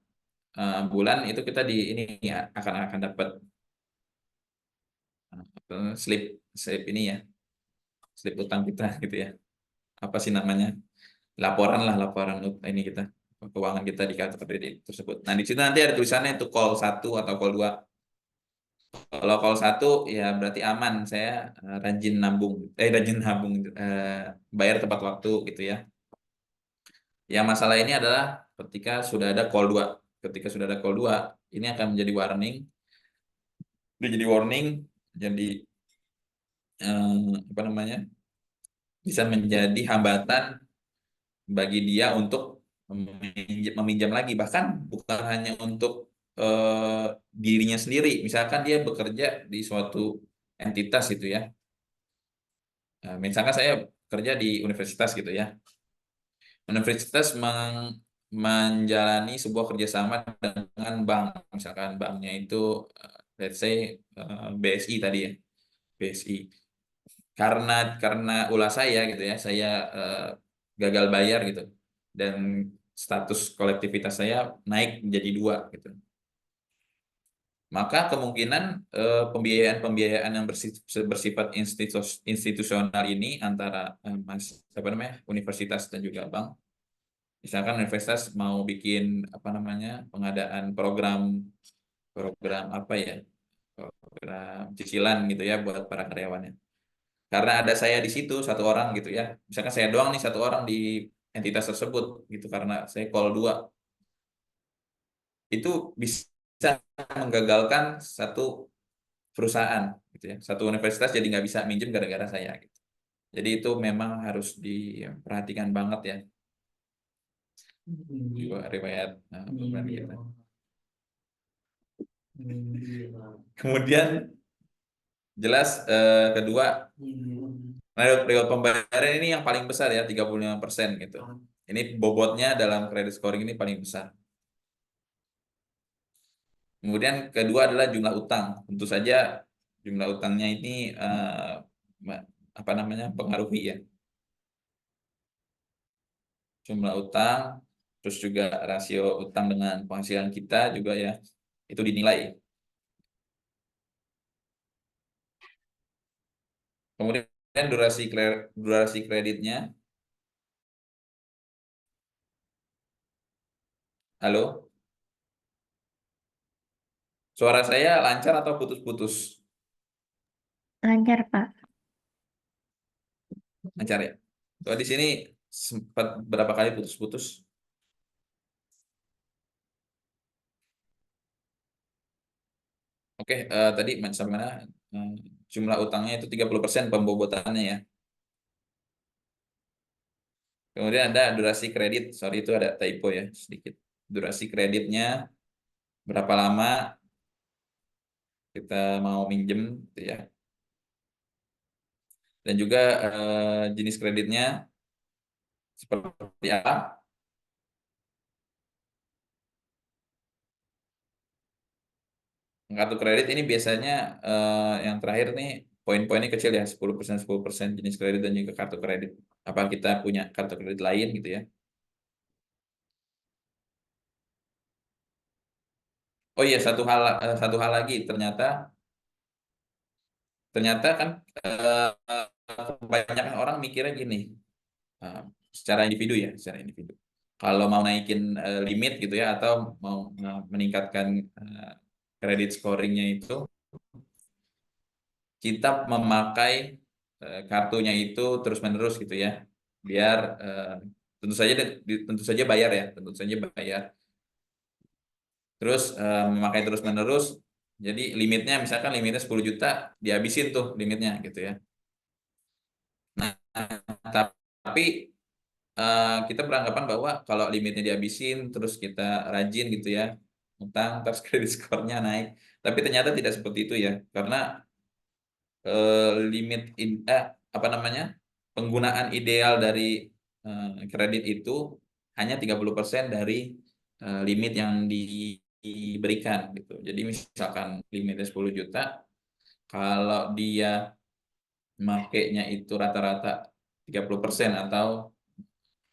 bulan itu kita di ini ya akan dapat slip slip ini ya, slip utang kita gitu ya. Apa sih namanya? Laporan ini kita, keuangan kita di kartu kredit tersebut. Nah, di situ nanti ada tulisannya itu call 1 atau call 2. Kalau call satu ya berarti aman, saya rajin nabung, bayar tepat waktu gitu ya. Yang masalah ini adalah ketika sudah ada call 2. Ketika sudah ada call 2, ini akan menjadi warning, jadi apa namanya? Bisa menjadi hambatan bagi dia untuk meminjam lagi, bahkan bukan hanya untuk dirinya sendiri. Misalkan dia bekerja di suatu entitas gitu ya. Misalkan saya kerja di universitas gitu ya. Universitas menjalani sebuah kerjasama dengan bank. Misalkan banknya itu let's say BSI tadi ya, BSI. Karena ulah saya gitu ya, saya gagal bayar gitu, dan status kolektivitas saya naik menjadi 2 gitu. Maka kemungkinan pembiayaan yang bersifat institusional ini antara universitas dan juga bank. Misalkan universitas mau bikin apa namanya, pengadaan program apa ya, program cicilan gitu ya buat para karyawannya. Karena ada saya di situ satu orang gitu ya. Misalkan saya doang nih satu orang di entitas tersebut gitu, karena saya call 2, itu bisa menggagalkan satu perusahaan gitu ya. Satu universitas jadi nggak bisa minjem gara-gara saya gitu. Jadi itu memang harus diperhatikan banget ya. Juga riwayat beban kita. Kemudian jelas kedua, periode pembayaran ini yang paling besar ya, 35% gitu. Ini bobotnya dalam credit scoring ini paling besar. Kemudian kedua adalah jumlah utang. Tentu saja jumlah utangnya ini apa namanya, pengaruhi ya. Jumlah utang, terus juga rasio utang dengan penghasilan kita juga ya, itu dinilai. Kemudian durasi kreditnya. Halo, suara saya lancar atau putus-putus? Lancar, Pak. Lancar ya. Soalnya di sini sempat berapa kali putus-putus. Oke, tadi sampai mana? Eh, Jumlah utangnya itu 30% pembobotannya ya. Kemudian ada durasi kredit. Sorry, itu ada typo ya sedikit. Durasi kreditnya berapa lama kita mau minjem gitu ya. Dan juga jenis kreditnya seperti apa. Kartu kredit ini biasanya yang terakhir nih poin-poinnya kecil ya, 10% jenis kredit dan juga kartu kredit. Apa kita punya kartu kredit lain gitu ya. Oh iya, satu hal lagi, ternyata kan kebanyakan orang mikirnya gini, eh, secara individu. Kalau mau naikin limit gitu ya, atau mau meningkatkan kredit scoringnya itu, kita memakai kartunya itu terus-menerus gitu ya, biar tentu saja bayar ya, tentu saja bayar. Terus memakai terus-menerus, jadi limitnya misalkan limitnya 10 juta, dihabisin tuh limitnya gitu ya. Nah, tapi kita beranggapan bahwa kalau limitnya dihabisin, terus kita rajin gitu ya, utang, terus kredit skornya naik. Tapi ternyata tidak seperti itu ya, karena limit apa namanya, penggunaan ideal dari kredit itu hanya 30% dari limit yang diberikan gitu. Jadi misalkan limitnya 10 juta, kalau dia makainya itu rata-rata 30% atau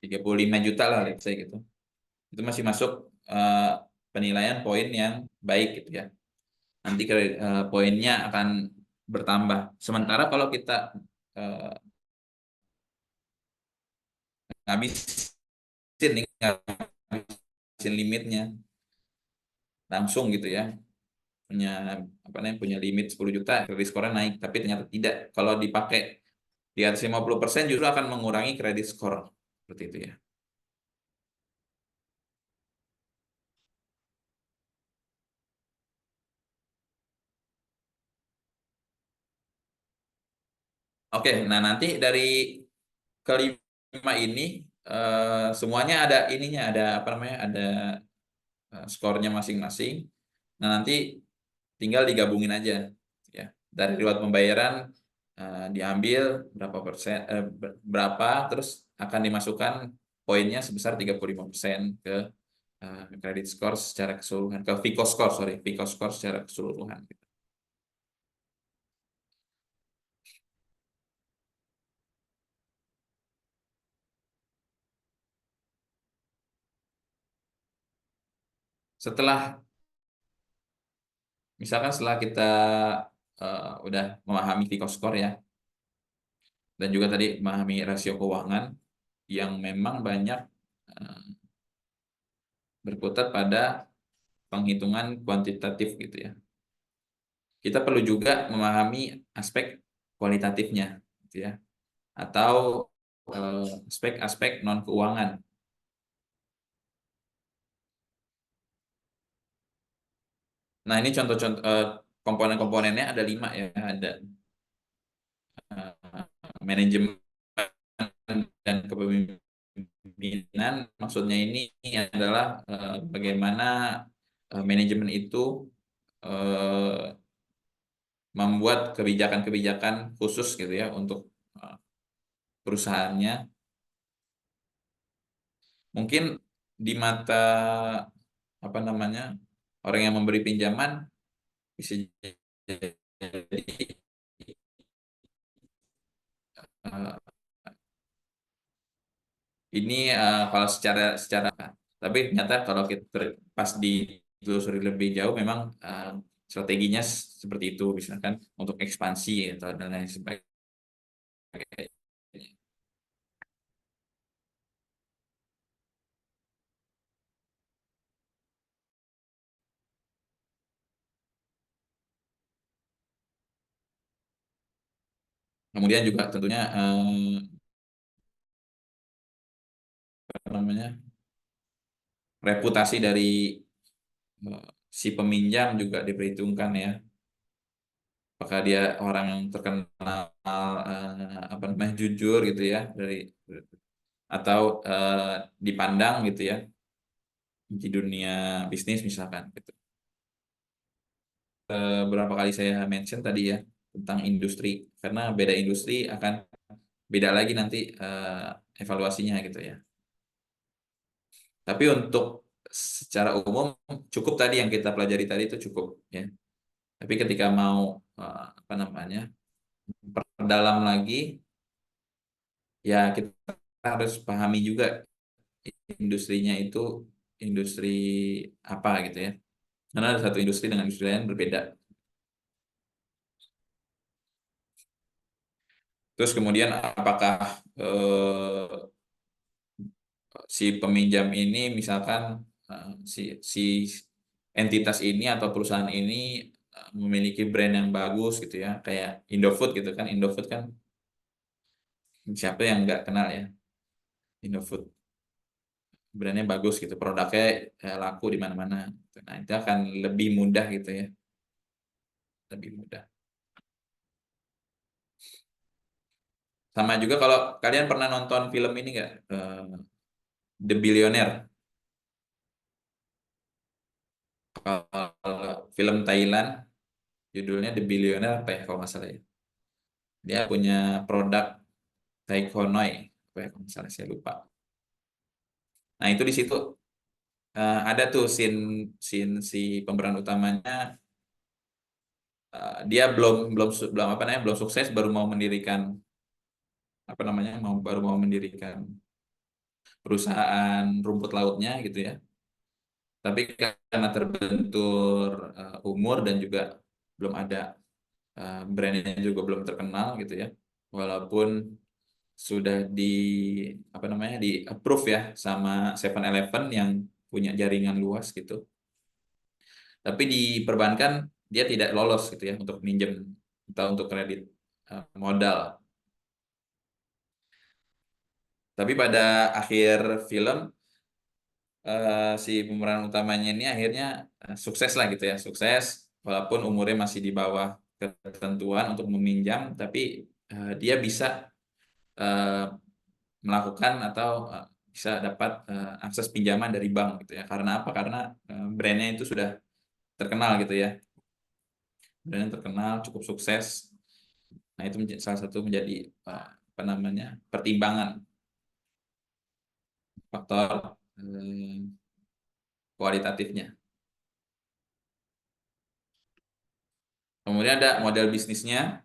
35 juta lah let's say gitu. Itu masih masuk penilaian poin yang baik gitu ya. Nanti poinnya akan bertambah. Sementara kalau kita uh, ngabisin limitnya langsung gitu ya, punya apa namanya punya limit 10 juta, kredit skornya naik. Tapi ternyata tidak. Kalau dipakai di atas 50% justru akan mengurangi kredit skor. Seperti itu ya. Oke, nah nanti dari kelima ini semuanya ada ininya, ada apa namanya, ada skornya masing-masing. Nah nanti tinggal digabungin aja ya. Dari riwayat pembayaran diambil berapa persen, berapa, terus akan dimasukkan poinnya sebesar 35% ke kredit skor secara keseluruhan, ke Vico score, sorry, Vico score secara keseluruhan. Setelah Misalkan setelah kita udah memahami Vico score ya, dan juga tadi memahami rasio keuangan yang memang banyak eh, berkutat pada penghitungan kuantitatif gitu ya. Kita perlu juga memahami aspek kualitatifnya gitu ya, atau aspek-aspek non keuangan. Nah ini contoh-contoh komponen-komponennya ada 5 ya, ada manajemen dan kepemimpinan. Maksudnya ini adalah bagaimana manajemen itu eh, membuat kebijakan-kebijakan khusus gitu ya untuk perusahaannya. Mungkin di mata apa namanya orang yang memberi pinjaman bisa jadi eh, ini kalau secara secara tapi ternyata kalau kita pas ditelusuri lebih jauh memang strateginya seperti itu, misalkan untuk ekspansi atau dan lain sebagainya. Kemudian juga tentunya apa namanya reputasi dari si peminjam juga diperhitungkan ya. Apakah dia orang yang terkenal apa namanya jujur gitu ya, dari atau dipandang gitu ya di dunia bisnis misalkan gitu. Berapa kali saya mention tadi ya tentang industri, karena beda industri akan beda lagi nanti evaluasinya gitu ya. Tapi untuk secara umum cukup tadi yang kita pelajari tadi itu cukup ya. Tapi ketika mau apa namanya perdalam lagi, ya kita harus pahami juga industrinya itu industri apa gitu ya. Karena ada satu industri dengan industri lain berbeda. Terus kemudian apakah si peminjam ini misalkan si entitas ini atau perusahaan ini memiliki brand yang bagus gitu ya, kayak Indofood gitu kan. Indofood kan siapa yang nggak kenal ya Indofood, brandnya bagus gitu, produknya laku di mana-mana. Nah itu akan lebih mudah gitu ya, lebih mudah. Sama juga kalau kalian pernah nonton film ini nggak, The Billionaire. Kalau film Thailand judulnya The Billionaire apa ya kalau nggak salah ya. Dia punya produk Taekwondoy apa ya kalau nggak salah, saya lupa. Nah itu di situ ada tuh scene scene si pemeran utamanya, dia belum belum belum apa namanya belum sukses, baru mau mendirikan apa namanya baru mau mendirikan perusahaan rumput lautnya gitu ya. Tapi karena terbentur umur dan juga belum ada brandnya juga belum terkenal gitu ya. Walaupun sudah di apa namanya di approve ya sama 7-Eleven yang punya jaringan luas gitu. Tapi di perbankan dia tidak lolos gitu ya untuk minjem atau untuk kredit modal. Tapi pada akhir film si pemeran utamanya ini akhirnya sukses lah gitu ya, sukses walaupun umurnya masih di bawah ketentuan untuk meminjam, tapi dia bisa eh, melakukan atau bisa dapat akses pinjaman dari bank gitu ya. Karena apa? Karena brandnya itu sudah terkenal gitu ya, brandnya terkenal, cukup sukses. Nah itu salah satu menjadi apa namanya pertimbangan faktor kualitatifnya. Kemudian ada model bisnisnya.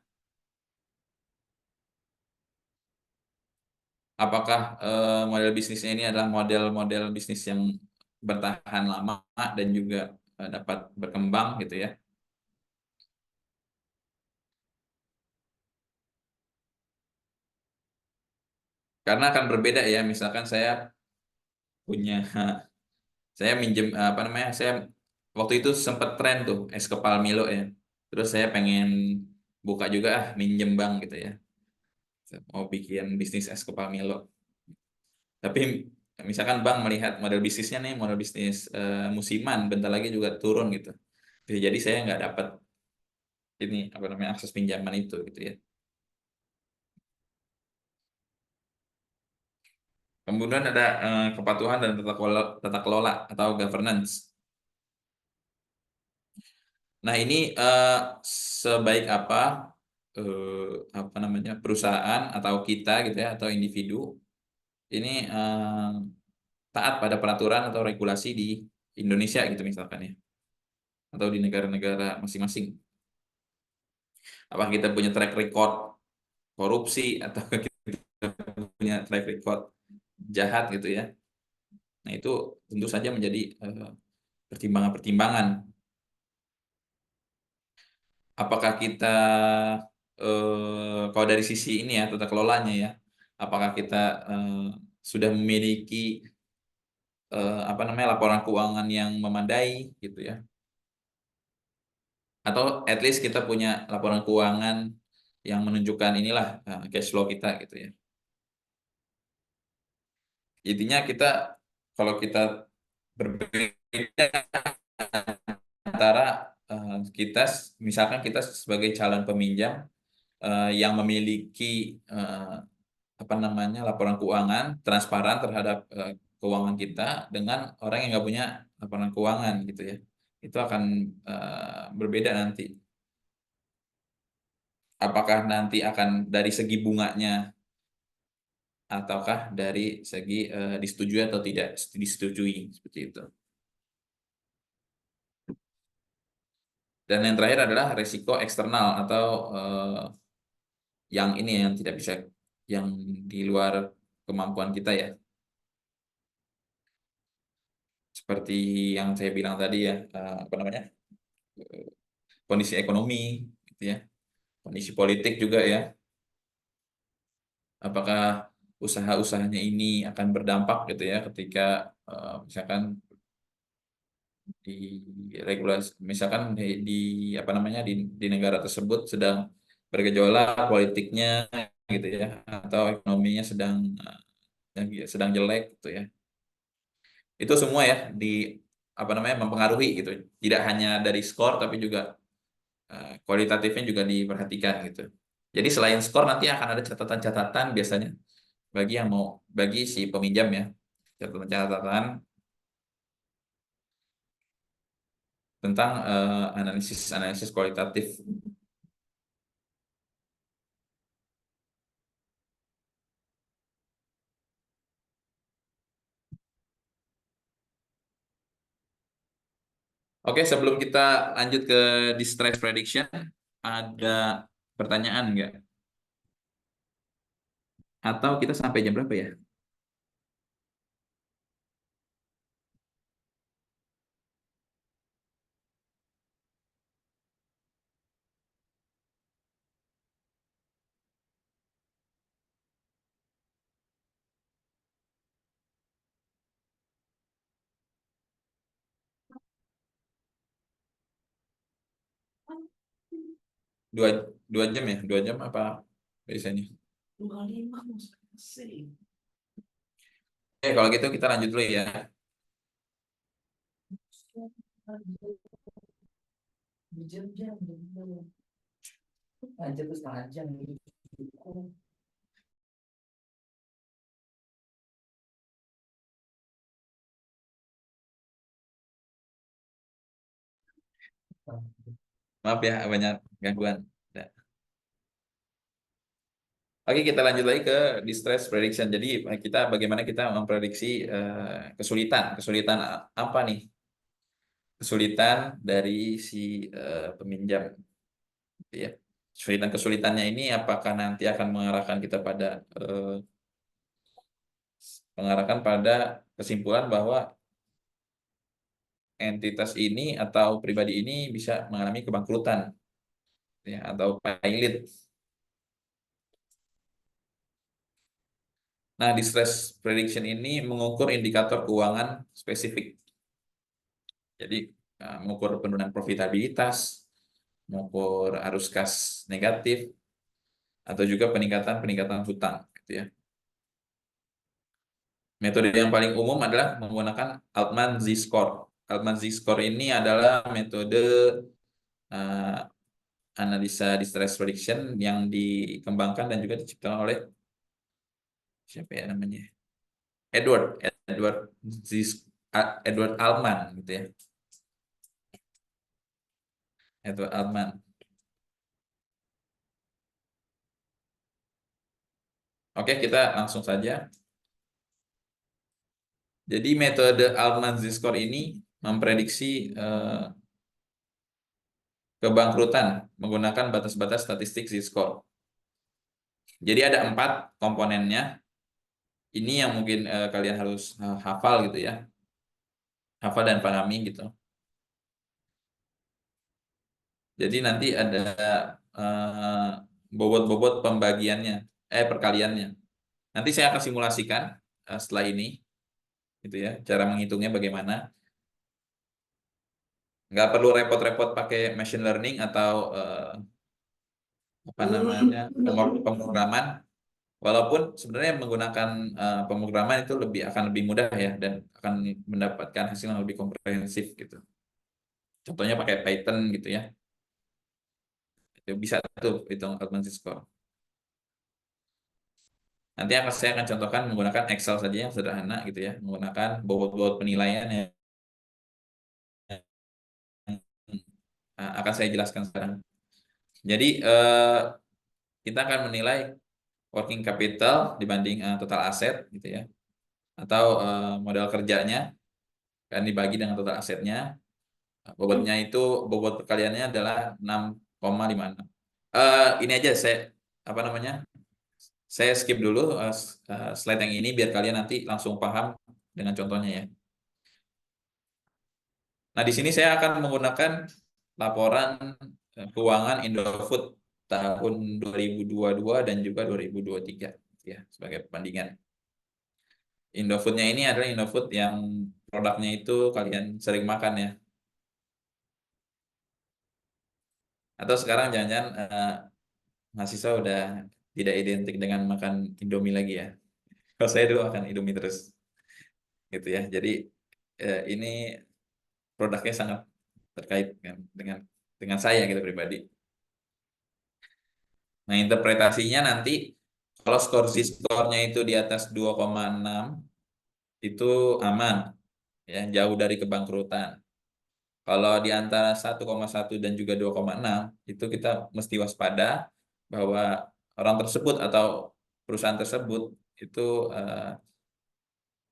Apakah model bisnisnya ini adalah model-model bisnis yang bertahan lama dan juga dapat berkembang gitu ya? Karena akan berbeda ya. Misalkan saya punya, saya minjem apa namanya? Saya waktu itu sempat tren tuh es kepal Milo ya. Terus saya pengen buka juga minjem bank gitu ya. Saya mau bikin bisnis es kepal Milo. Tapi misalkan bank melihat model bisnisnya nih, model bisnis musiman, bentar lagi juga turun gitu. Jadi saya nggak dapat ini apa namanya akses pinjaman itu gitu ya. Kemudian ada kepatuhan dan tata kelola atau governance. Nah ini sebaik apa namanya perusahaan atau kita gitu ya atau individu ini taat pada peraturan atau regulasi di Indonesia gitu misalkan ya atau di negara-negara masing-masing. Apakah kita punya track record korupsi atau kita punya track record jahat gitu ya. Nah itu tentu saja menjadi pertimbangan-pertimbangan. Apakah kita kalau dari sisi ini ya tata kelolanya ya, apakah kita eh, sudah memiliki apa namanya laporan keuangan yang memadai gitu ya, atau at least kita punya laporan keuangan yang menunjukkan inilah cash flow kita gitu ya. Intinya kita kalau kita berbeda antara kita misalkan kita sebagai calon peminjam yang memiliki apa namanya laporan keuangan transparan terhadap keuangan kita dengan orang yang nggak punya laporan keuangan gitu ya, itu akan berbeda nanti. Apakah nanti akan dari segi bunganya ataukah dari segi disetujui atau tidak disetujui seperti itu. Dan yang terakhir adalah resiko eksternal atau yang ini yang tidak bisa, yang di luar kemampuan kita ya, seperti yang saya bilang tadi ya, apa namanya kondisi ekonomi gitu ya, kondisi politik juga ya, apakah usaha-usahanya ini akan berdampak gitu ya ketika misalkan di regulasi misalkan apa namanya di negara tersebut sedang bergejolak politiknya gitu ya atau ekonominya sedang jelek gitu ya, itu semua ya di apa namanya mempengaruhi gitu, tidak hanya dari skor tapi juga kualitatifnya juga diperhatikan gitu. Jadi selain skor nanti akan ada catatan-catatan biasanya bagi yang mau bagi si peminjam ya, catatan-catatan tentang analisis kualitatif. Oke, sebelum kita lanjut ke distress prediction, ada pertanyaan nggak? Atau kita sampai jam berapa ya? dua jam ya, 2 jam apa biasanya? Oke, kalau gitu kita lanjut dulu ya. Maaf ya, banyak gangguan. Nah, oke, kita lanjut lagi ke distress prediction. Jadi kita bagaimana kita memprediksi kesulitan. Kesulitan apa nih? Kesulitan dari si peminjam, gitu ya. Kesulitannya ini apakah nanti akan mengarahkan pada kesimpulan bahwa entitas ini atau pribadi ini bisa mengalami kebangkrutan, ya, atau pailit. Nah, distress prediction ini mengukur indikator keuangan spesifik. Jadi mengukur penurunan profitabilitas, mengukur arus kas negatif, atau juga peningkatan hutang, gitu ya. Metode yang paling umum adalah menggunakan Altman Z-score. Altman Z-score ini adalah metode uh, analisa distress prediction yang dikembangkan dan juga diciptakan oleh siapa ya namanya? Edward Edward Z Edward Altman, gitu ya. Edward Altman. Oke, kita langsung saja. Jadi metode Altman Z-score ini memprediksi kebangkrutan menggunakan batas-batas statistik Z-score. Jadi ada 4 komponennya. Ini yang mungkin kalian harus hafal gitu ya. Hafal dan pahami gitu. Jadi nanti ada bobot-bobot pembagiannya, perkaliannya. Nanti saya akan simulasikan setelah ini, gitu ya. Cara menghitungnya bagaimana. Nggak perlu repot-repot pakai machine learning atau apa namanya pemrograman. Walaupun sebenarnya menggunakan pemrograman itu akan lebih mudah ya, dan akan mendapatkan hasil yang lebih komprehensif gitu. Contohnya pakai Python gitu ya. Itu bisa tuh hitung Altman score. Nanti saya akan contohkan menggunakan Excel saja yang sederhana gitu ya, menggunakan bobot-bobot penilaian yang akan saya jelaskan sekarang. Jadi kita akan menilai working capital dibanding total aset gitu ya, atau modal kerjanya kan dibagi dengan total asetnya. Bobotnya itu bobot perkaliannya adalah 6,56. Ini aja saya apa namanya? Saya skip dulu slide yang ini biar kalian nanti langsung paham dengan contohnya ya. Nah, di sini saya akan menggunakan laporan keuangan Indofood tahun 2022 dan juga 2023 ya sebagai perbandingan. Indofoodnya ini adalah Indofood yang produknya itu kalian sering makan ya. Atau sekarang jangan-jangan mahasiswa udah tidak identik dengan makan Indomie lagi ya. Kalau saya dulu makan Indomie terus, gitu ya. Jadi ini produknya sangat terkait dengan saya gitu pribadi. Nah, interpretasinya nanti kalau skor Z-score-nya itu di atas 2,6 itu aman ya, jauh dari kebangkrutan. Kalau di antara 1,1 dan juga 2,6 itu kita mesti waspada bahwa orang tersebut atau perusahaan tersebut itu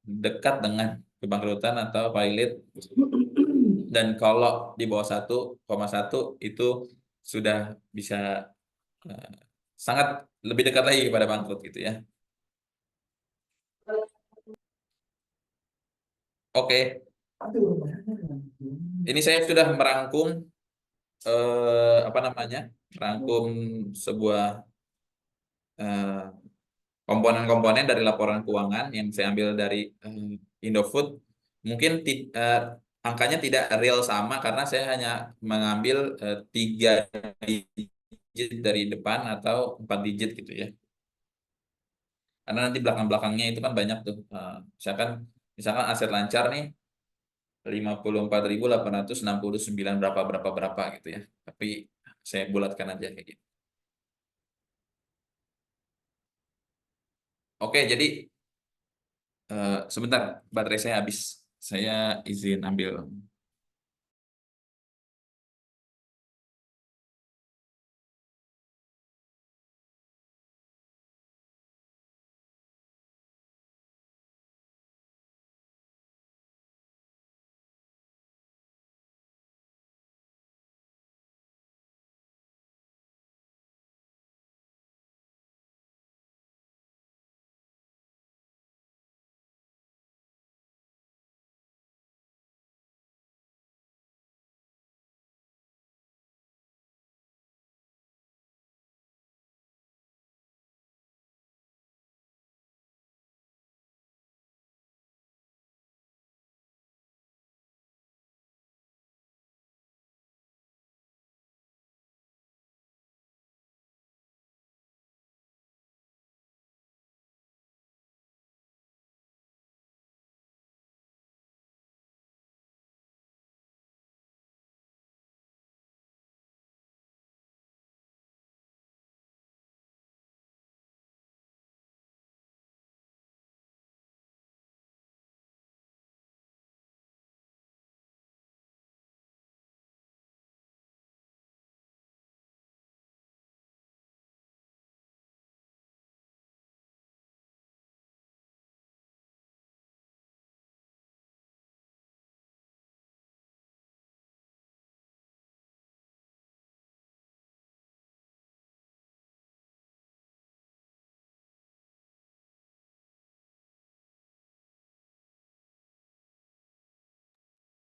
dekat dengan kebangkrutan atau pilot, dan kalau di bawah 1,1 itu sudah bisa eh, sangat lebih dekat lagi kepada bangkrut gitu ya. Oke, ini saya sudah merangkum apa namanya? Merangkum sebuah eh, komponen-komponen dari laporan keuangan yang saya ambil dari Indofood. Mungkin angkanya tidak real sama karena saya hanya mengambil 3 digit dari depan atau 4 digit gitu ya. Karena nanti belakang-belakangnya itu kan banyak tuh. Misalkan aset lancar nih 54.869 berapa berapa berapa gitu ya. Tapi saya bulatkan aja kayak gitu. Oke, jadi sebentar, baterai saya habis. Saya izin ambil.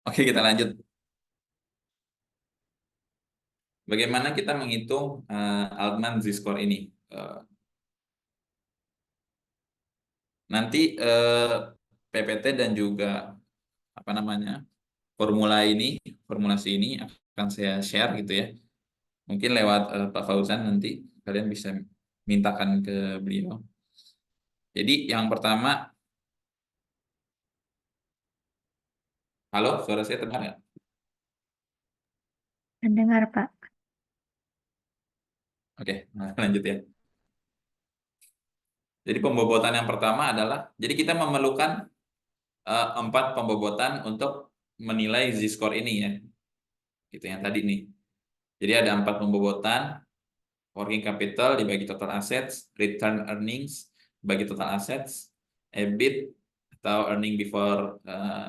Oke, kita lanjut. Bagaimana kita menghitung Altman Z-score ini? Nanti PPT dan juga apa namanya formulasi ini akan saya share gitu ya. Mungkin lewat Pak Fauzan nanti kalian bisa mintakan ke beliau. Jadi yang pertama, halo, suara saya terdengar nggak? Mendengar, Pak. Oke, nah, lanjut ya. Jadi pembobotan yang pertama adalah, jadi kita memerlukan 4 pembobotan untuk menilai Z-score ini ya. Gitu yang tadi nih. Jadi ada 4 pembobotan, working capital dibagi total assets, return earnings bagi total assets, EBIT atau earning before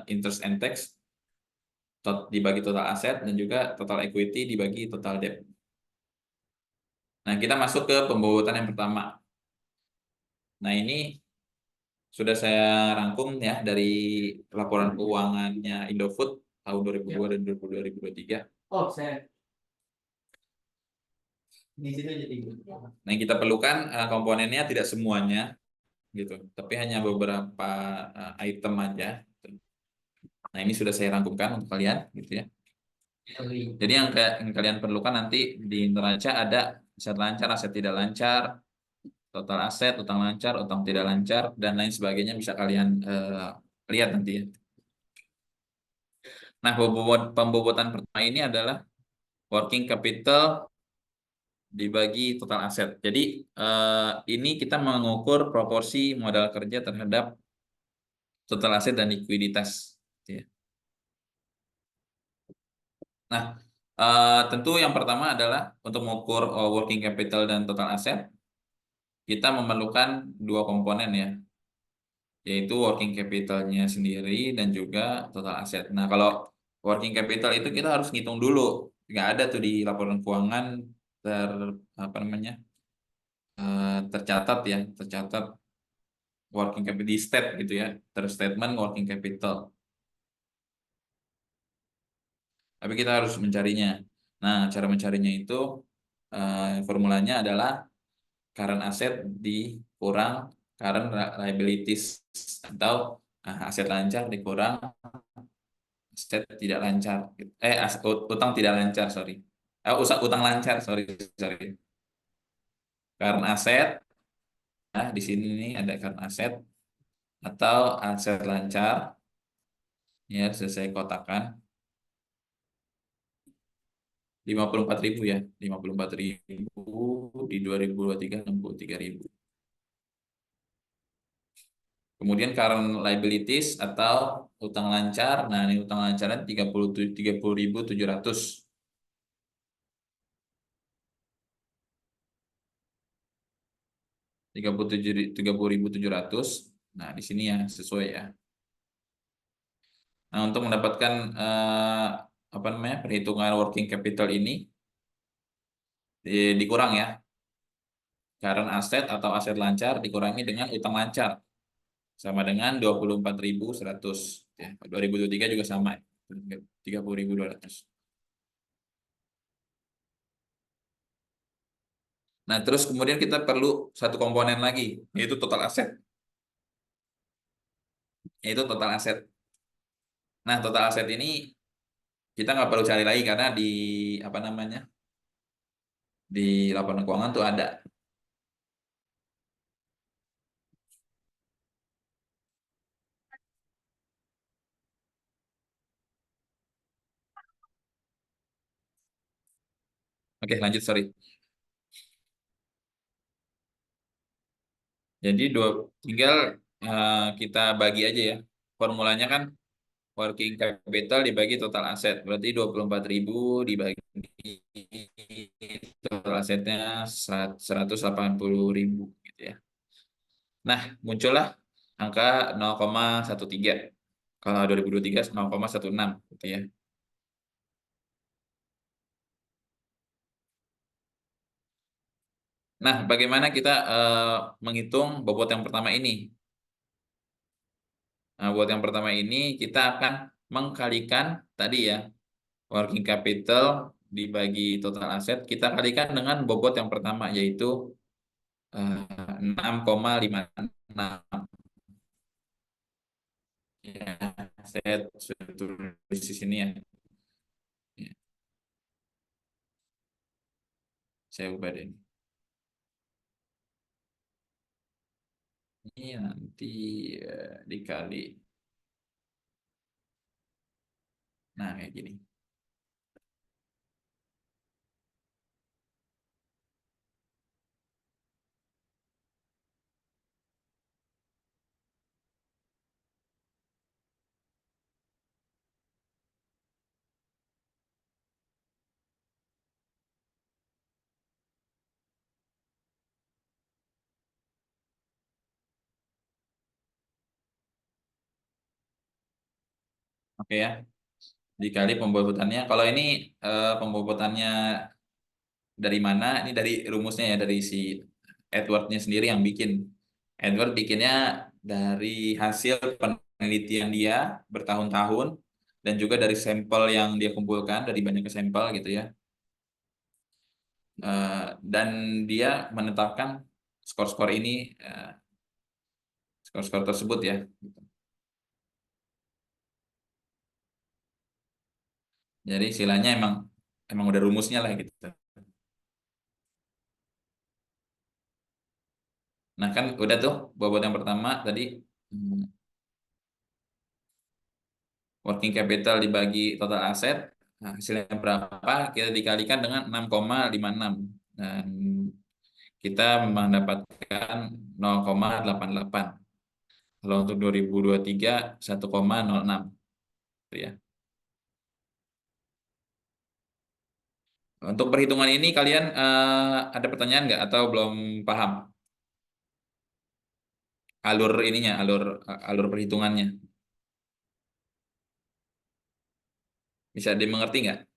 interest and tax dibagi total aset, dan juga total equity dibagi total debt. Nah, kita masuk ke pembobotan yang pertama. Nah, ini sudah saya rangkum ya dari laporan keuangannya Indofood tahun 2002 dan 2023. Oh, saya di situ jadi. Nah, yang kita perlukan komponennya tidak semuanya gitu, tapi hanya beberapa item aja. Nah, ini sudah saya rangkumkan untuk kalian gitu ya. Jadi yang kalian perlukan nanti di neraca ada aset lancar, aset tidak lancar, total aset, utang lancar, utang tidak lancar, dan lain sebagainya bisa kalian lihat nanti ya. Nah, pembobotan pertama ini adalah working capital dibagi total aset. Jadi ini kita mengukur proporsi modal kerja terhadap total aset dan likuiditas. Ya. Nah, tentu yang pertama adalah untuk mengukur working capital dan total aset, kita memerlukan 2 komponen ya, yaitu working capitalnya sendiri dan juga total aset. Nah, kalau working capital itu kita harus ngitung dulu, nggak ada tuh di laporan keuangan apa namanya tercatat working capital di stat gitu ya, terstatement working capital. Tapi kita harus mencarinya. Nah, cara mencarinya itu formulanya adalah current asset dikurang current liabilities, atau aset lancar dikurang aset tidak lancar. Utang tidak lancar, sorry. Utang lancar, sorry. current asset. Nah, di sini nih ada current asset atau aset lancar. Ya, selesai kotakan. 54.000 ya. 54.000 di 2023 63.000. Kemudian current liabilities atau utang lancar. Nah, ini utang lancarnya 30.700. 30.700. Nah, di sini ya sesuai ya. Nah, untuk mendapatkan apa namanya perhitungan working capital ini dikurang ya. Current aset atau aset lancar dikurangi dengan utang lancar sama dengan 24.100 ya. 2023 juga sama 30.200. Nah, terus kemudian kita perlu satu komponen lagi, yaitu total aset. Yaitu total aset. Nah, total aset ini kita nggak perlu cari lagi karena di apa namanya di laporan keuangan tuh ada. Oke, lanjut, sorry. Jadi tinggal kita bagi aja ya. Formulanya kan working capital dibagi total aset. Berarti 24.000 dibagi total asetnya 180.000 gitu ya. Nah, muncullah angka 0,13. Kalau 2023 0,16 gitu ya. Nah, bagaimana kita menghitung bobot yang pertama ini? Nah, buat yang pertama ini kita akan mengkalikan tadi ya, working capital dibagi total aset, kita kalikan dengan bobot yang pertama yaitu 6,56. Ya, saya sudah tulis di sini ya. Ya, saya ubah deh. Ini nanti dikali. Nah, kayak gini. Oke ya. Dikali pembobotannya. Kalau ini pembobotannya dari mana? Ini dari rumusnya ya, dari si Edwardnya sendiri yang bikin. Edward bikinnya dari hasil penelitian dia bertahun-tahun dan juga dari sampel yang dia kumpulkan dari banyak sampel gitu ya. Dan dia menetapkan skor-skor ini, skor-skor tersebut ya. Jadi istilahnya emang emang udah rumusnya lah gitu. Nah kan udah tuh bobot yang pertama tadi, hmm, working capital dibagi total aset, nah, hasilnya berapa kita dikalikan dengan 6,56 dan kita mendapatkan 0,88. Kalau untuk 2023 1,06 gitu ya. Untuk perhitungan ini kalian ada pertanyaan nggak atau belum paham alur ininya, alur perhitungannya? Bisa dimengerti nggak?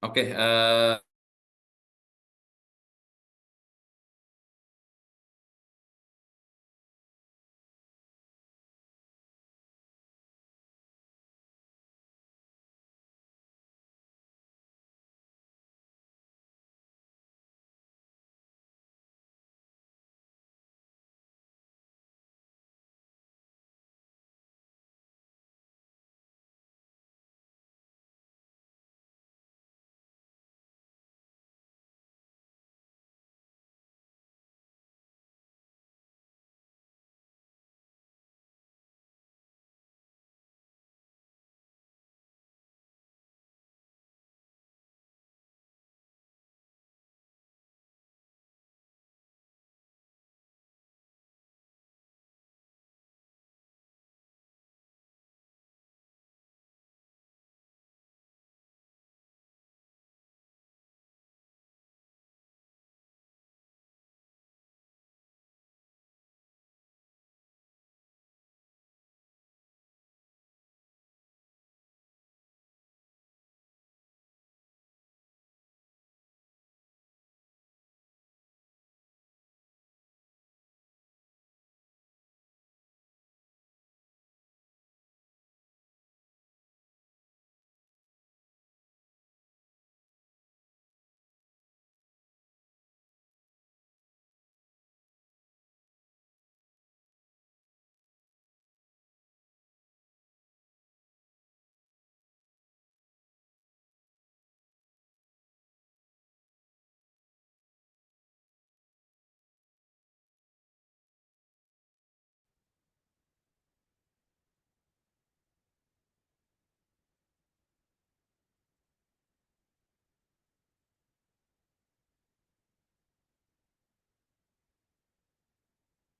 Oke,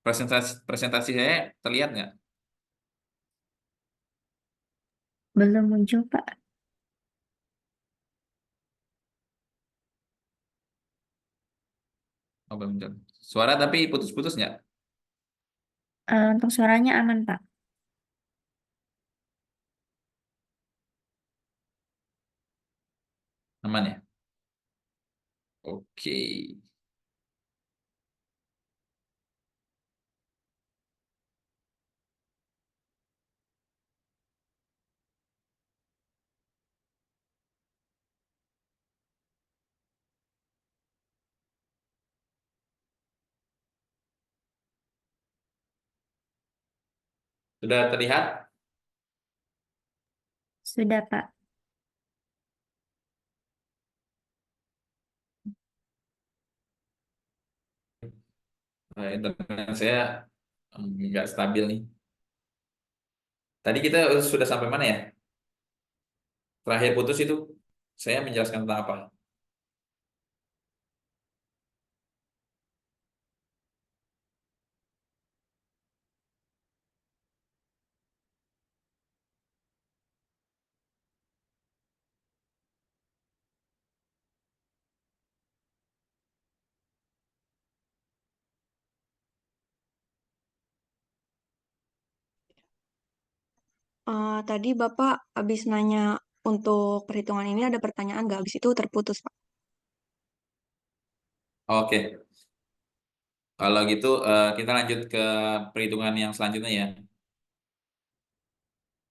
presentasi presentasi saya terlihat nggak? Belum muncul, Pak. Oh, belum muncul. Suara tapi putus-putus nggak? Untuk suaranya aman, Pak. Aman ya? Oke. Sudah terlihat? Sudah, Pak. Internet saya nggak stabil nih. Tadi kita sudah sampai mana ya? Terakhir putus itu saya menjelaskan tentang apa? Tadi Bapak habis nanya untuk perhitungan ini ada pertanyaan nggak? Habis itu terputus, Pak. Oke, kalau gitu kita lanjut ke perhitungan yang selanjutnya ya.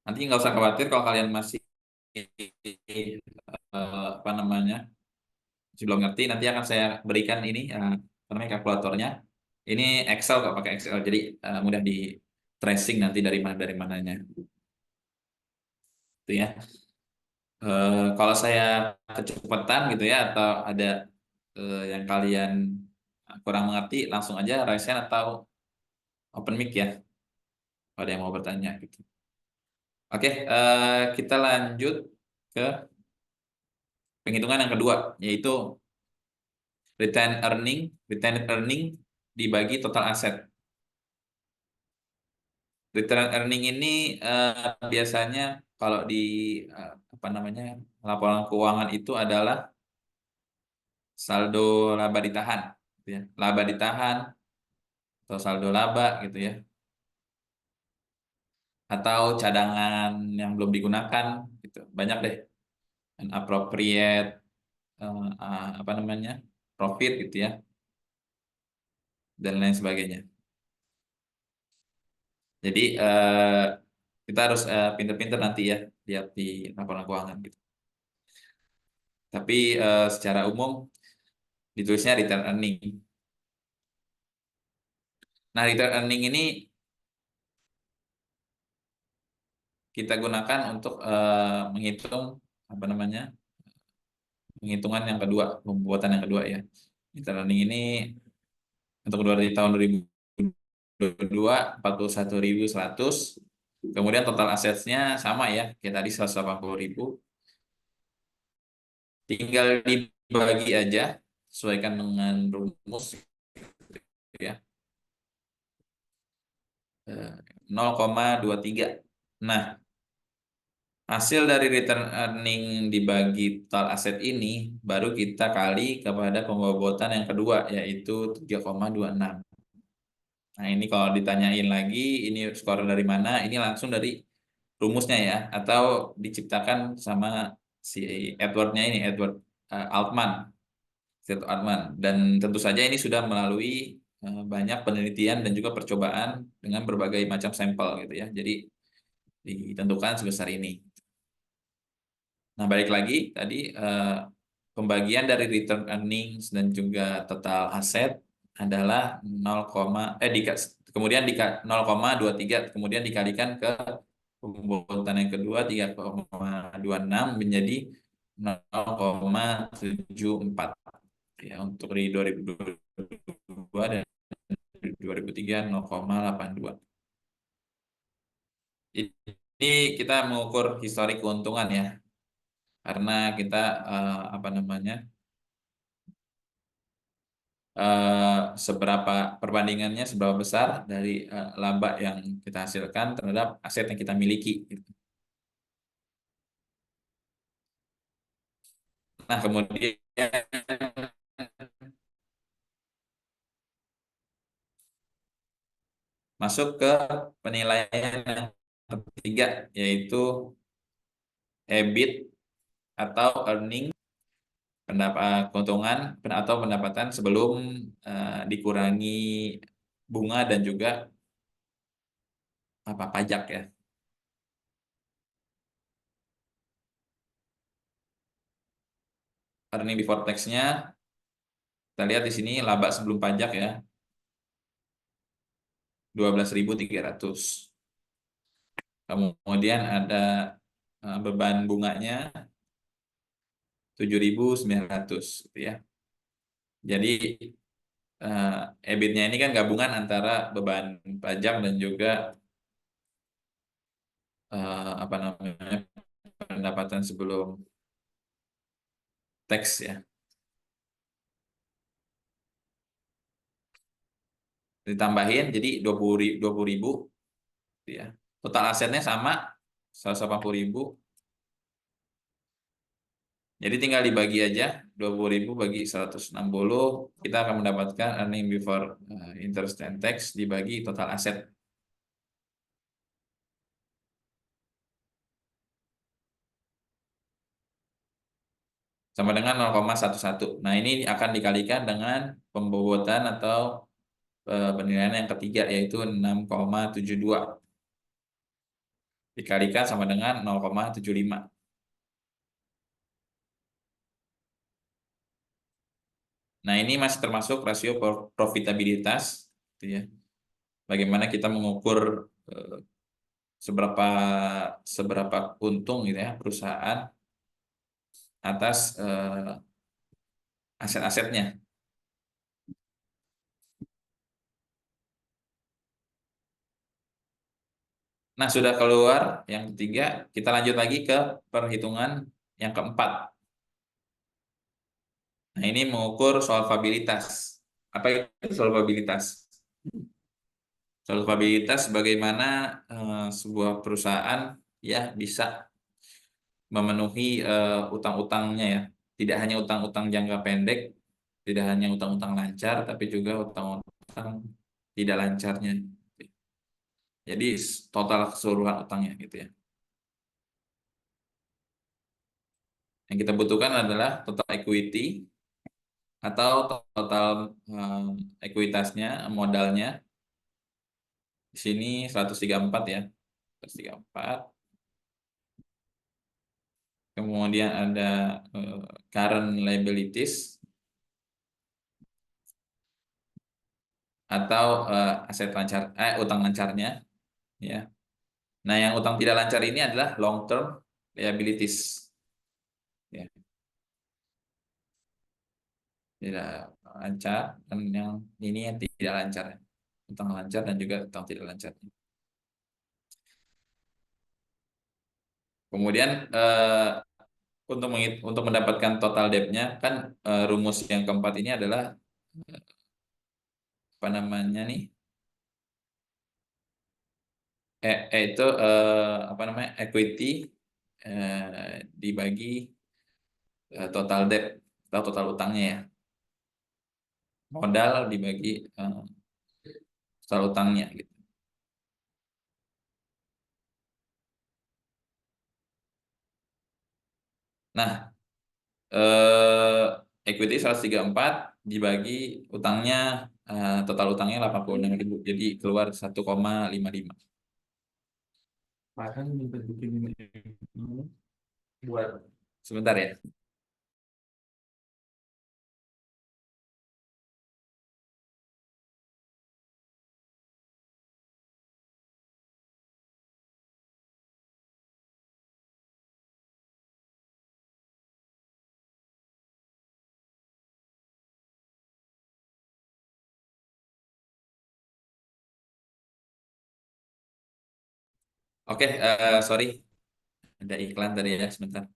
Nanti nggak usah khawatir kalau kalian masih apa namanya masih belum ngerti. Nanti akan saya berikan ini apa namanya kalkulatornya. Ini Excel kok pakai Excel, jadi mudah di tracing nanti dari mananya. Itu ya. Kalau saya kecepatan gitu ya atau ada yang kalian kurang mengerti, langsung aja raise hand atau open mic ya. Kalau ada yang mau bertanya gitu. Oke, kita lanjut ke penghitungan yang kedua, yaitu retained earning dibagi total aset. Retained earning ini biasanya kalau di apa namanya laporan keuangan itu adalah saldo laba ditahan, gitu ya. Laba ditahan atau saldo laba gitu ya, atau cadangan yang belum digunakan gitu. Banyak deh, unappropriate apa namanya, profit gitu ya, dan lain sebagainya. Jadi kita harus pinter-pinter nanti ya lihat di laporan keuangan gitu. Tapi secara umum ditulisnya return earning. Nah, return earning ini kita gunakan untuk menghitung apa namanya, penghitungan yang kedua, pembuatan yang kedua ya. Return earning ini untuk di tahun 2022 41.100. Kemudian total asetnya sama ya, kayak tadi 180.000. Tinggal dibagi aja sesuaikan dengan rumus ya. 0,23. Nah, hasil dari return earning dibagi total aset ini baru kita kali kepada pembobotan yang kedua, yaitu 3,26. Nah, ini kalau ditanyain lagi, ini skor dari mana? Ini langsung dari rumusnya ya, atau diciptakan sama si Edward-nya ini, Edward Altman. Dan tentu saja ini sudah melalui banyak penelitian dan juga percobaan dengan berbagai macam sampel gitu ya. Jadi ditentukan sebesar ini. Nah, balik lagi tadi pembagian dari return earnings dan juga total aset adalah 0,23, kemudian dikalikan ke pembobotan yang kedua 3,26 menjadi 0,74 ya, untuk di 2022 dan 2003 0,82. Ini kita mengukur historik keuntungan ya, karena kita apa namanya, seberapa perbandingannya, seberapa besar dari laba yang kita hasilkan terhadap aset yang kita miliki gitu. Nah, kemudian masuk ke penilaian yang ketiga, yaitu EBIT atau earning, keuntungan atau pendapatan sebelum dikurangi bunga dan juga pajak ya. Earning before tax-nya kita lihat di sini laba sebelum pajak ya, 12.300. Kemudian ada beban bunganya 7.900 gitu ya. Jadi EBIT-nya ini kan gabungan antara beban pajak dan juga apa namanya, pendapatan sebelum teks ya. Ditambahin jadi 20.000 gitu ya. Total asetnya sama 180.000. Jadi tinggal dibagi aja 20.000 bagi 160, kita akan mendapatkan earning before interest and tax dibagi total aset. Sama dengan 0,11. Nah, ini akan dikalikan dengan pembobotan atau penilaian yang ketiga, yaitu 6,72. Dikalikan sama dengan 0,75. Nah, ini masih termasuk rasio profitabilitas gitu ya. Bagaimana kita mengukur seberapa untung gitu ya perusahaan atas aset-asetnya. Nah, sudah keluar yang ketiga, kita lanjut lagi ke perhitungan yang keempat. Nah, ini mengukur solvabilitas. Apa itu solvabilitas? Solvabilitas bagaimana sebuah perusahaan ya bisa memenuhi utang-utangnya ya. Tidak hanya utang-utang jangka pendek, tidak hanya utang-utang lancar, tapi juga utang-utang tidak lancarnya. Jadi total keseluruhan utangnya gitu ya. Yang kita butuhkan adalah total equity atau total ekuitasnya, modalnya. Di sini 134 ya. 134. Kemudian ada current liabilities atau aset lancar, utang lancarnya, ya. Nah, yang utang tidak lancar ini adalah long term liabilities, ya. Tidak lancar, dan yang ini yang tidak lancar, utang lancar dan juga utang tidak lancar. Kemudian untuk mendapatkan total debt-nya kan rumus yang keempat ini adalah apa namanya nih? Itu apa namanya? Equity dibagi total debt atau total utangnya ya. Modal dibagi total utangnya gitu. Nah, equity 134 dibagi utangnya, total utangnya 86.000. Jadi keluar 1,55. Bahkan minta bikin buat Sebentar ya. Oke, sorry. Ada iklan tadi ya, sebentar.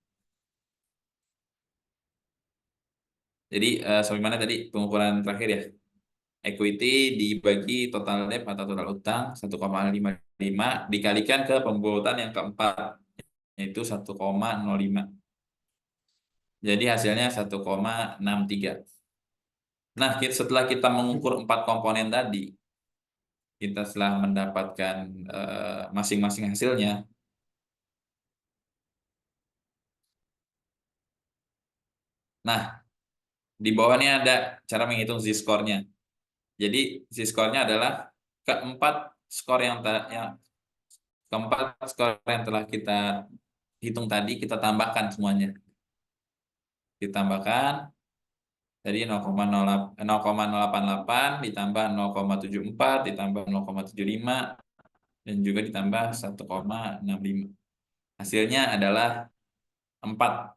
Jadi sampai mana tadi pengukuran terakhir ya? Equity dibagi total debt atau total utang 1,55 dikalikan ke pembuatan yang keempat, yaitu 1,05. Jadi hasilnya 1,63. Nah, setelah kita mengukur 4 komponen tadi, kita setelah mendapatkan masing-masing hasilnya, nah di bawahnya ada cara menghitung z-score-nya. Jadi z-score-nya adalah keempat skor yang telah kita hitung tadi, kita tambahkan semuanya. Ditambahkan tadi 0,088 ditambah 0,74 ditambah 0,75 dan juga ditambah 1,65. Hasilnya adalah 4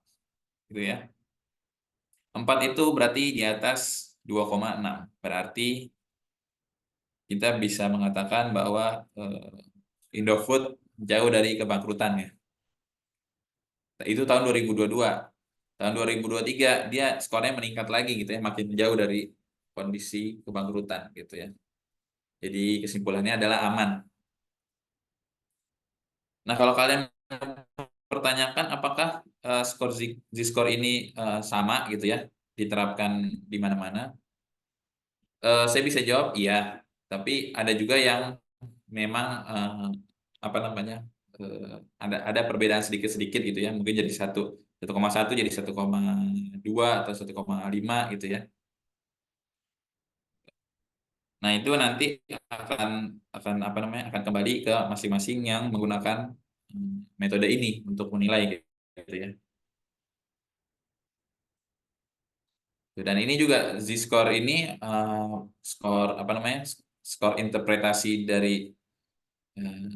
gitu ya. 4 itu berarti di atas 2,6. Berarti kita bisa mengatakan bahwa Indofood jauh dari kebangkrutan ya. Itu tahun 2022. Tahun 2023 dia skornya meningkat lagi gitu ya, makin jauh dari kondisi kebangkrutan gitu ya. Jadi kesimpulannya adalah aman. Nah, kalau kalian pertanyakan apakah skor Z-score ini sama gitu ya, diterapkan di mana-mana, saya bisa jawab iya, tapi ada juga yang memang apa namanya, ada perbedaan sedikit-sedikit gitu ya, mungkin jadi 1,1 jadi 1,2 atau 1,5 gitu ya. Nah, itu nanti akan apa namanya, akan kembali ke masing-masing yang menggunakan metode ini untuk menilai gitu ya. Dan ini juga z-score ini skor apa namanya, skor interpretasi dari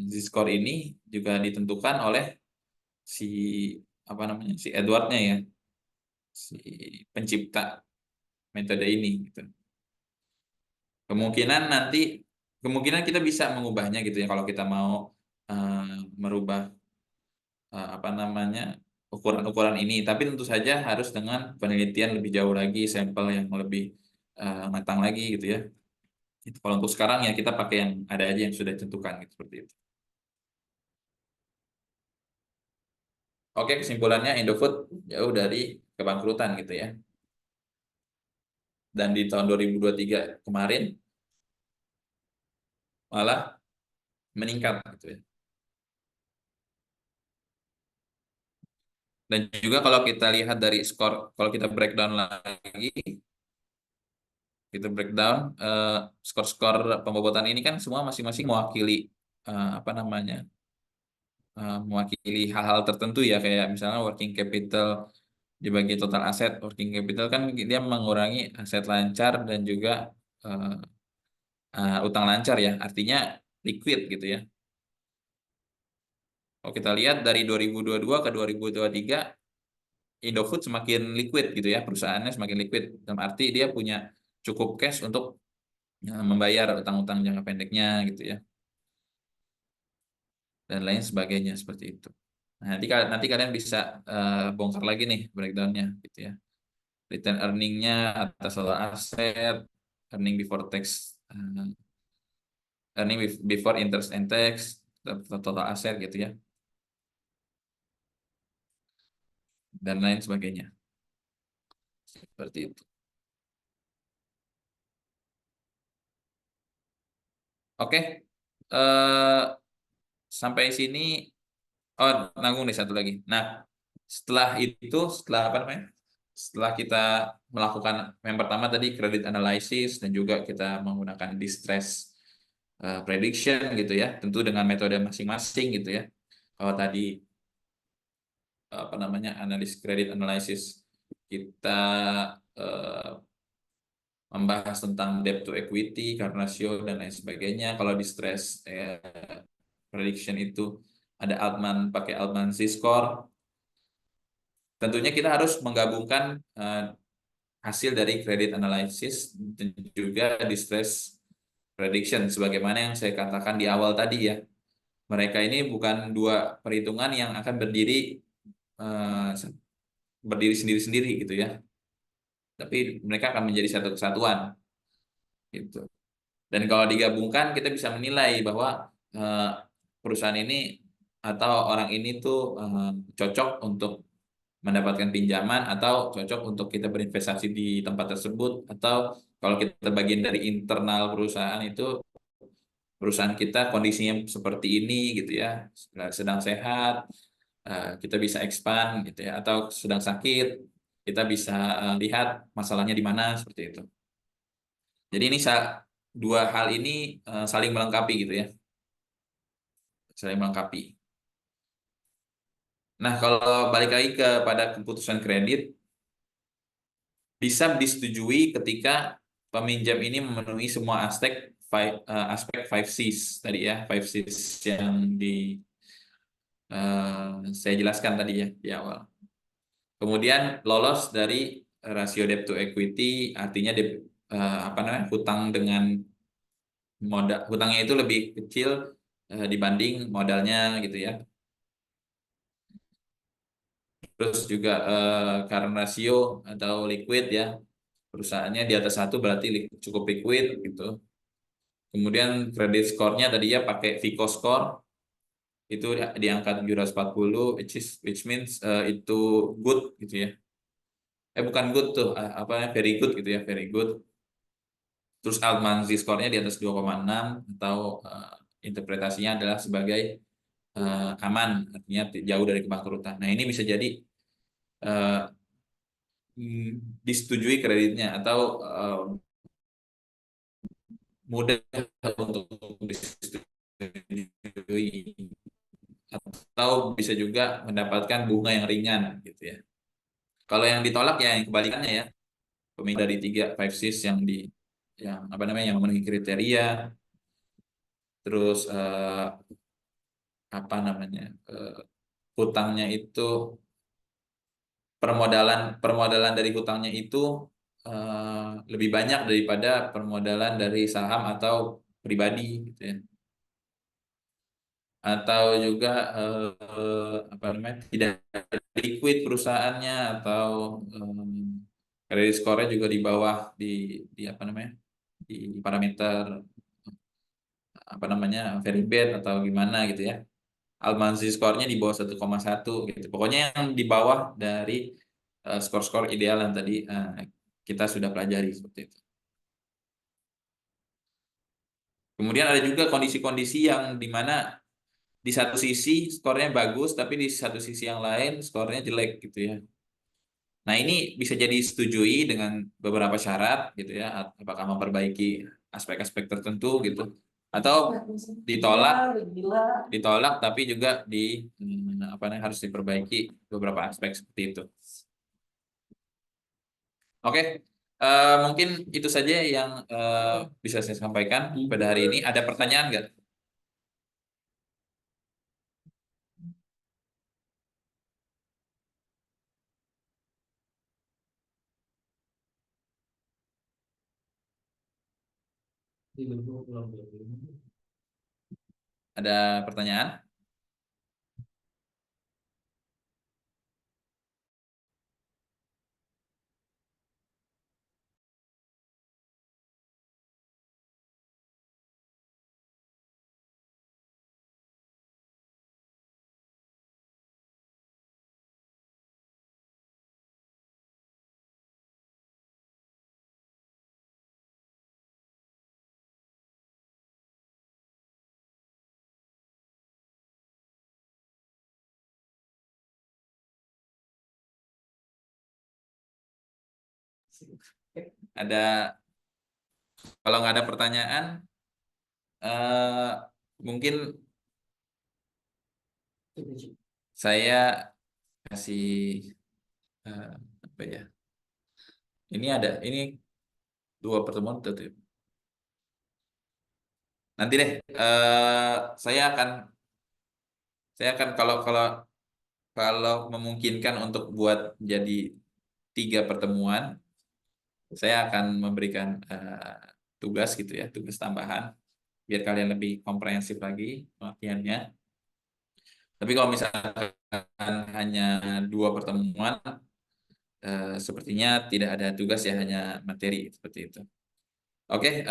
z-score ini juga ditentukan oleh si apa namanya, si Edwardnya ya, si pencipta metode ini gitu. Kemungkinan kita bisa mengubahnya gitu ya kalau kita mau merubah apa namanya, ukuran-ukuran ini, tapi tentu saja harus dengan penelitian lebih jauh lagi, sampel yang lebih matang lagi gitu ya. Kalau untuk sekarang ya kita pakai yang ada aja yang sudah ditentukan gitu, seperti itu. Oke, kesimpulannya Indofood jauh dari kebangkrutan gitu ya. Dan di tahun 2023 kemarin malah meningkat gitu ya. Dan juga kalau kita lihat dari skor, kalau kita breakdown lagi, kita breakdown skor-skor pembobotan ini kan semua masing-masing mewakili apa namanya, mewakili hal-hal tertentu ya, kayak misalnya working capital dibagi total aset. Working capital kan dia mengurangi aset lancar dan juga eh, utang lancar ya, artinya liquid gitu ya. Kalau kita lihat dari 2022 ke 2023, Indofood semakin liquid gitu ya, perusahaannya semakin liquid. Dalam arti dia punya cukup cash untuk membayar utang-utang jangka pendeknya gitu ya, dan lain sebagainya seperti itu. Nah, nanti kalian bisa bongkar lagi nih breakdownnya gitu ya. Return earningnya atas total aset, earning before tax, earning before interest and tax, total aset gitu ya, dan lain sebagainya seperti itu. Oke, sampai sini. Oh, nanggung nih satu lagi. Nah, setelah apa namanya? Setelah kita melakukan yang pertama tadi credit analysis, dan juga kita menggunakan distress prediction gitu ya, tentu dengan metode masing-masing gitu ya. Kalau tadi apa namanya, analis credit analysis, kita eh, membahas tentang debt to equity, current ratio, dan lain sebagainya. Kalau distress prediction itu ada Altman, pakai Altman Z-score. Tentunya kita harus menggabungkan hasil dari credit analysis dan juga distress prediction, sebagaimana yang saya katakan di awal tadi ya. Mereka ini bukan dua perhitungan yang akan eh, berdiri sendiri-sendiri gitu ya, tapi mereka akan menjadi satu kesatuan gitu. Dan kalau digabungkan, kita bisa menilai bahwa eh, perusahaan ini atau orang ini tuh cocok untuk mendapatkan pinjaman, atau cocok untuk kita berinvestasi di tempat tersebut, atau kalau kita bagian dari internal perusahaan itu, perusahaan kita kondisinya seperti ini gitu ya, sedang sehat, kita bisa expand gitu ya, atau sedang sakit, kita bisa lihat masalahnya di mana seperti itu. Jadi ini dua hal ini saling melengkapi gitu ya, saling melengkapi. Nah, kalau balik lagi kepada keputusan kredit, bisa disetujui ketika peminjam ini memenuhi semua aspek 5Cs tadi ya, 5Cs yang saya jelaskan tadi ya di awal. Kemudian lolos dari rasio debt to equity, artinya apa namanya, hutang dengan modal, hutangnya itu lebih kecil dibanding modalnya gitu ya. Terus juga current ratio atau liquid ya, perusahaannya di atas 1 berarti cukup liquid gitu. Kemudian kredit skornya tadi ya pakai Vico score, itu di angka 740, which means itu good gitu ya. Bukan good tuh, apa ya, very good gitu ya, very good. Terus Almanzi skornya di atas 2,6, atau interpretasinya adalah sebagai aman, artinya jauh dari kebangkrutan. Nah, ini bisa jadi uh, disetujui kreditnya, atau mudah untuk disetujui, atau bisa juga mendapatkan bunga yang ringan gitu ya. Kalau yang ditolak ya yang kebalikannya ya, pemilik dari 5 Cs yang apa namanya, yang memenuhi kriteria, terus apa namanya, hutangnya itu, permodalan dari hutangnya itu lebih banyak daripada permodalan dari saham atau pribadi gitu ya. Atau juga apa namanya, tidak liquid perusahaannya, atau kredit skornya juga di bawah, di apa namanya, di parameter apa namanya, very bad atau gimana gitu ya. Almanzi skornya di bawah 1,1 gitu. Pokoknya yang di bawah dari skor-skor ideal yang tadi kita sudah pelajari seperti itu. Kemudian ada juga kondisi-kondisi yang dimana di satu sisi skornya bagus, tapi di satu sisi yang lain skornya jelek gitu ya. Nah, ini bisa jadi disetujui dengan beberapa syarat gitu ya, apakah memperbaiki aspek-aspek tertentu gitu, atau ditolak, ditolak tapi juga apa namanya, harus diperbaiki beberapa aspek seperti itu. Oke, mungkin itu saja yang bisa saya sampaikan pada hari ini. Ada pertanyaan nggak? Ada pertanyaan? Ada, kalau nggak ada pertanyaan, mungkin saya kasih apa ya? Ini 2 pertemuan tutup. Nanti deh, saya akan kalau kalau kalau memungkinkan untuk buat jadi 3 pertemuan, saya akan memberikan tugas gitu ya, tugas tambahan biar kalian lebih komprehensif lagi pengertiannya. Tapi kalau misalkan hanya 2 pertemuan, sepertinya tidak ada tugas ya, hanya materi seperti itu. Oke,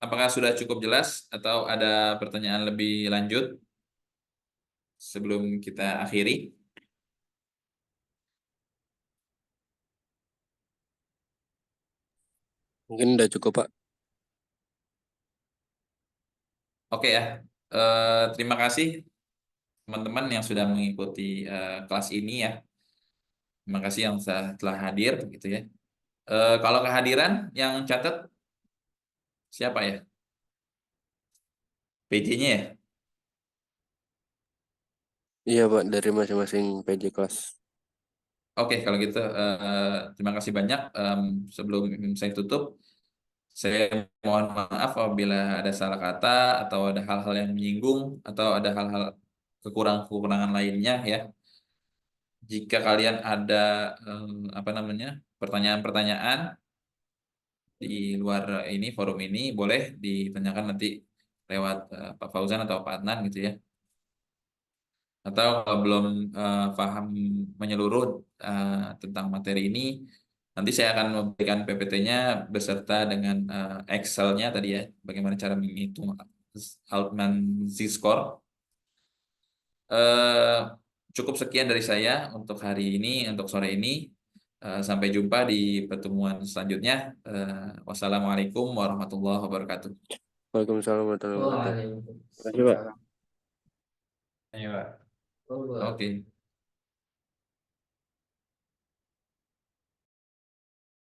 apakah sudah cukup jelas atau ada pertanyaan lebih lanjut sebelum kita akhiri? Mungkin udah cukup, Pak. Oke ya, terima kasih teman-teman yang sudah mengikuti kelas ini ya. Terima kasih yang telah hadir gitu ya. Kalau kehadiran yang catat siapa ya? PJ-nya ya? Iya, Pak, dari masing-masing PJ kelas. Oke, kalau gitu terima kasih banyak. Sebelum saya tutup, saya mohon maaf apabila ada salah kata atau ada hal-hal yang menyinggung atau ada hal-hal kekurangan-kekurangan lainnya ya. Jika kalian ada apa namanya, pertanyaan-pertanyaan di luar ini forum ini, boleh ditanyakan nanti lewat Pak Fauzan atau Pak Adnan gitu ya. Atau kalau belum paham menyeluruh tentang materi ini, nanti saya akan memberikan PPT-nya beserta dengan Excel-nya tadi ya, bagaimana cara menghitung Altman Z-score. Eh, Cukup sekian dari saya untuk hari ini, untuk sore ini. Sampai jumpa di pertemuan selanjutnya. Wassalamualaikum warahmatullahi wabarakatuh. Waalaikumsalam warahmatullahi wabarakatuh. Terima kasih, Pak. Waalaikumsalam. Ayo, Pak. Oh, Oke.